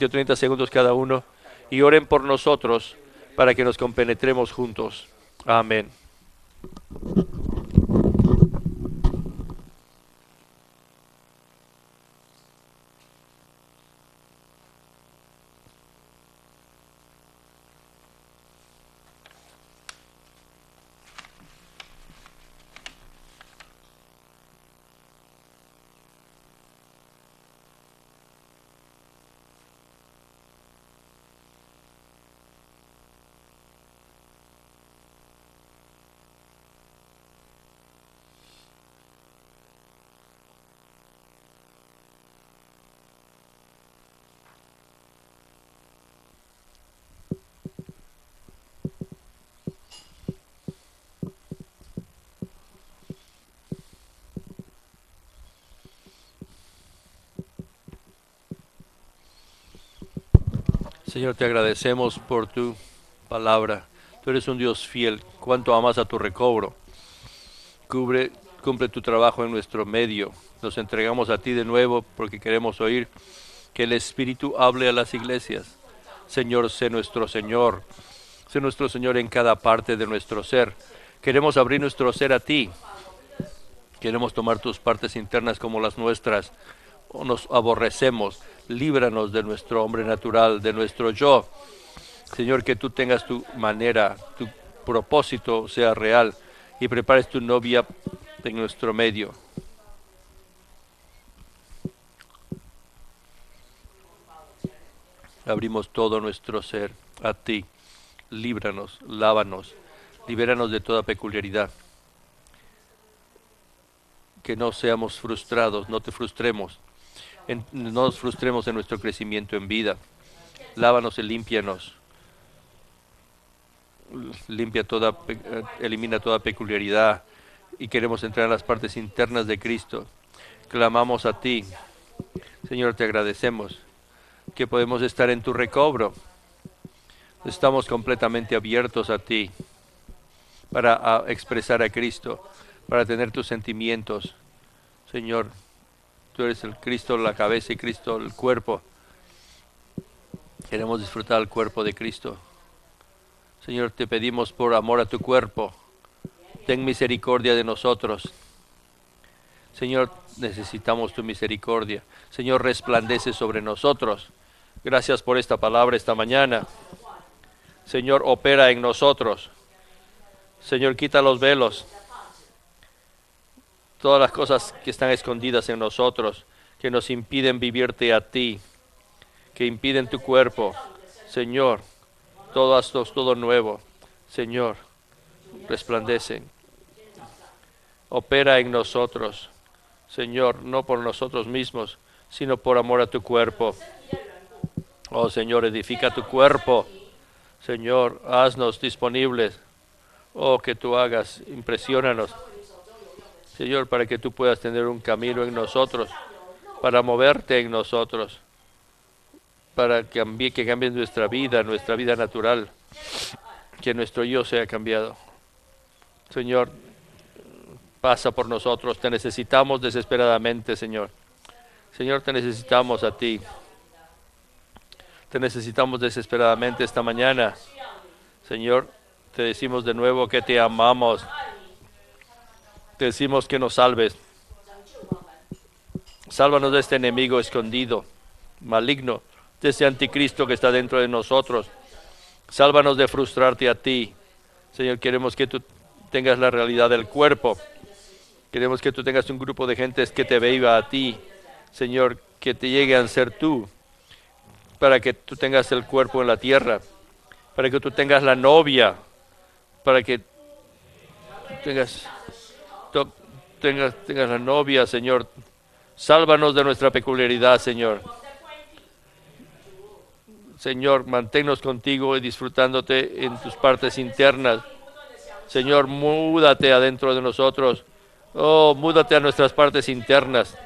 o 30 segundos cada uno y oren por nosotros para que nos compenetremos juntos. Amén. Señor, te agradecemos por tu palabra. Tú eres un Dios fiel. Cuánto amas a tu recobro. Cumple tu trabajo en nuestro medio. Nos entregamos a ti de nuevo porque queremos oír que el Espíritu hable a las iglesias. Señor, sé nuestro Señor. Sé nuestro Señor en cada parte de nuestro ser. Queremos abrir nuestro ser a ti. Queremos tomar tus partes internas como las nuestras. O nos aborrecemos. Líbranos de nuestro hombre natural, de nuestro yo. Señor, que tú tengas tu manera, tu propósito sea real y prepares tu novia en nuestro medio. Abrimos todo nuestro ser a ti. Líbranos, lávanos, libéranos de toda peculiaridad. Que no seamos frustrados, no te frustremos. No nos frustremos en nuestro crecimiento en vida. Lávanos y límpianos. Elimina toda peculiaridad y queremos entrar en las partes internas de Cristo. Clamamos a ti. Señor, te agradecemos que podemos estar en tu recobro. Estamos completamente abiertos a ti para expresar a Cristo, para tener tus sentimientos. Señor, tú eres el Cristo, la cabeza y Cristo, el cuerpo. Queremos disfrutar el cuerpo de Cristo. Señor, te pedimos por amor a tu cuerpo. Ten misericordia de nosotros. Señor, necesitamos tu misericordia. Señor, resplandece sobre nosotros. Gracias por esta palabra esta mañana. Señor, opera en nosotros. Señor, quita los velos. Todas las cosas que están escondidas en nosotros, que nos impiden vivirte a ti, que impiden tu cuerpo. Señor, todo esto es todo nuevo. Señor, resplandece. Opera en nosotros. Señor, no por nosotros mismos, sino por amor a tu cuerpo. Oh Señor, edifica tu cuerpo. Señor, haznos disponibles. Oh, que tú hagas, impresiónanos. Señor, para que tú puedas tener un camino en nosotros, para moverte en nosotros, para que cambie nuestra vida natural, que nuestro yo sea cambiado. Señor, pasa por nosotros, te necesitamos desesperadamente, Señor. Señor, te necesitamos a ti. Te necesitamos desesperadamente esta mañana. Señor, te decimos de nuevo que te amamos. Te decimos que nos salves. Sálvanos de este enemigo escondido, maligno, de ese anticristo que está dentro de nosotros. Sálvanos de frustrarte a ti. Señor, queremos que tú tengas la realidad del cuerpo. Queremos que tú tengas un grupo de gentes que te vea a ti. Señor, que te lleguen a ser tú, para que tú tengas el cuerpo en la tierra, para que tú tengas la novia, para que tengas, tengas la novia, Señor. Sálvanos de nuestra peculiaridad, Señor. Señor, manténnos contigo y disfrutándote en tus partes internas. Señor, múdate adentro de nosotros. Oh, múdate a nuestras partes internas.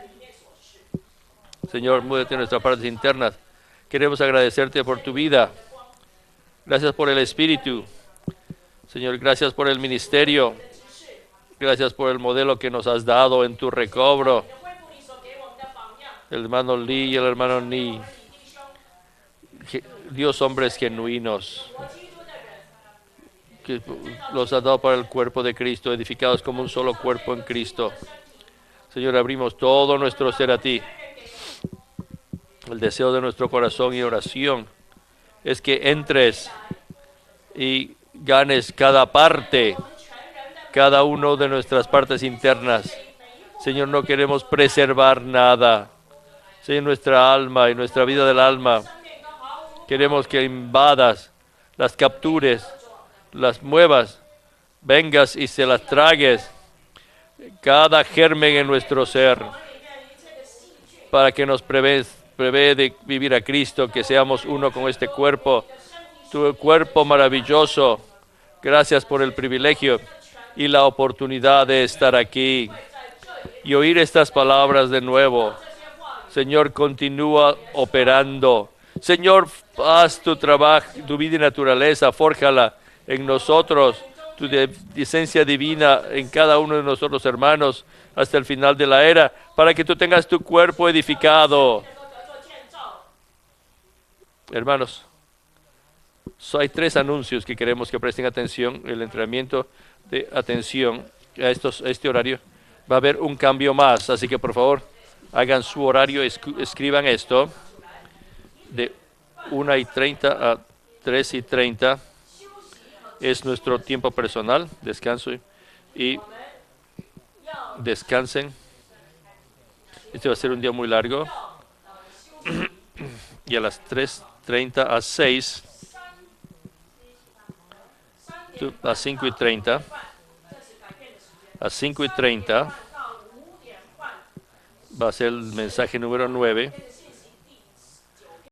Señor, múdate a nuestras partes internas. Queremos agradecerte por tu vida. Gracias por el Espíritu. Señor, gracias por el ministerio. Gracias por el modelo que nos has dado en tu recobro. El hermano Lee y el hermano Ni. Dios, hombres genuinos, que los has dado para el cuerpo de Cristo, edificados como un solo cuerpo en Cristo. Señor, abrimos todo nuestro ser a ti. El deseo de nuestro corazón y oración es que entres y ganes cada parte, cada uno de nuestras partes internas. Señor, no queremos preservar nada. Señor, nuestra alma y nuestra vida del alma, queremos que invadas, las captures, las muevas, vengas y se las tragues, cada germen en nuestro ser, para que nos prevé de vivir a Cristo, que seamos uno con este cuerpo, tu cuerpo maravilloso. Gracias por el privilegio y la oportunidad de estar aquí y oír estas palabras de nuevo. Señor, continúa operando. Señor, haz tu trabajo, tu vida y naturaleza, fórjala en nosotros, tu esencia divina en cada uno de nosotros, hermanos, hasta el final de la era, para que tú tengas tu cuerpo edificado. Hermanos, hay 3 anuncios que queremos que presten atención. El entrenamiento de atención a este horario. Va a haber un cambio más, así que por favor, hagan su horario, escriban esto, de 1:30 a 3:30 es nuestro tiempo personal, descanso y descansen. Este va a ser un día muy largo. Y a las 3:30 a 6, a 5:30, a 5:30 va a ser el mensaje número 9.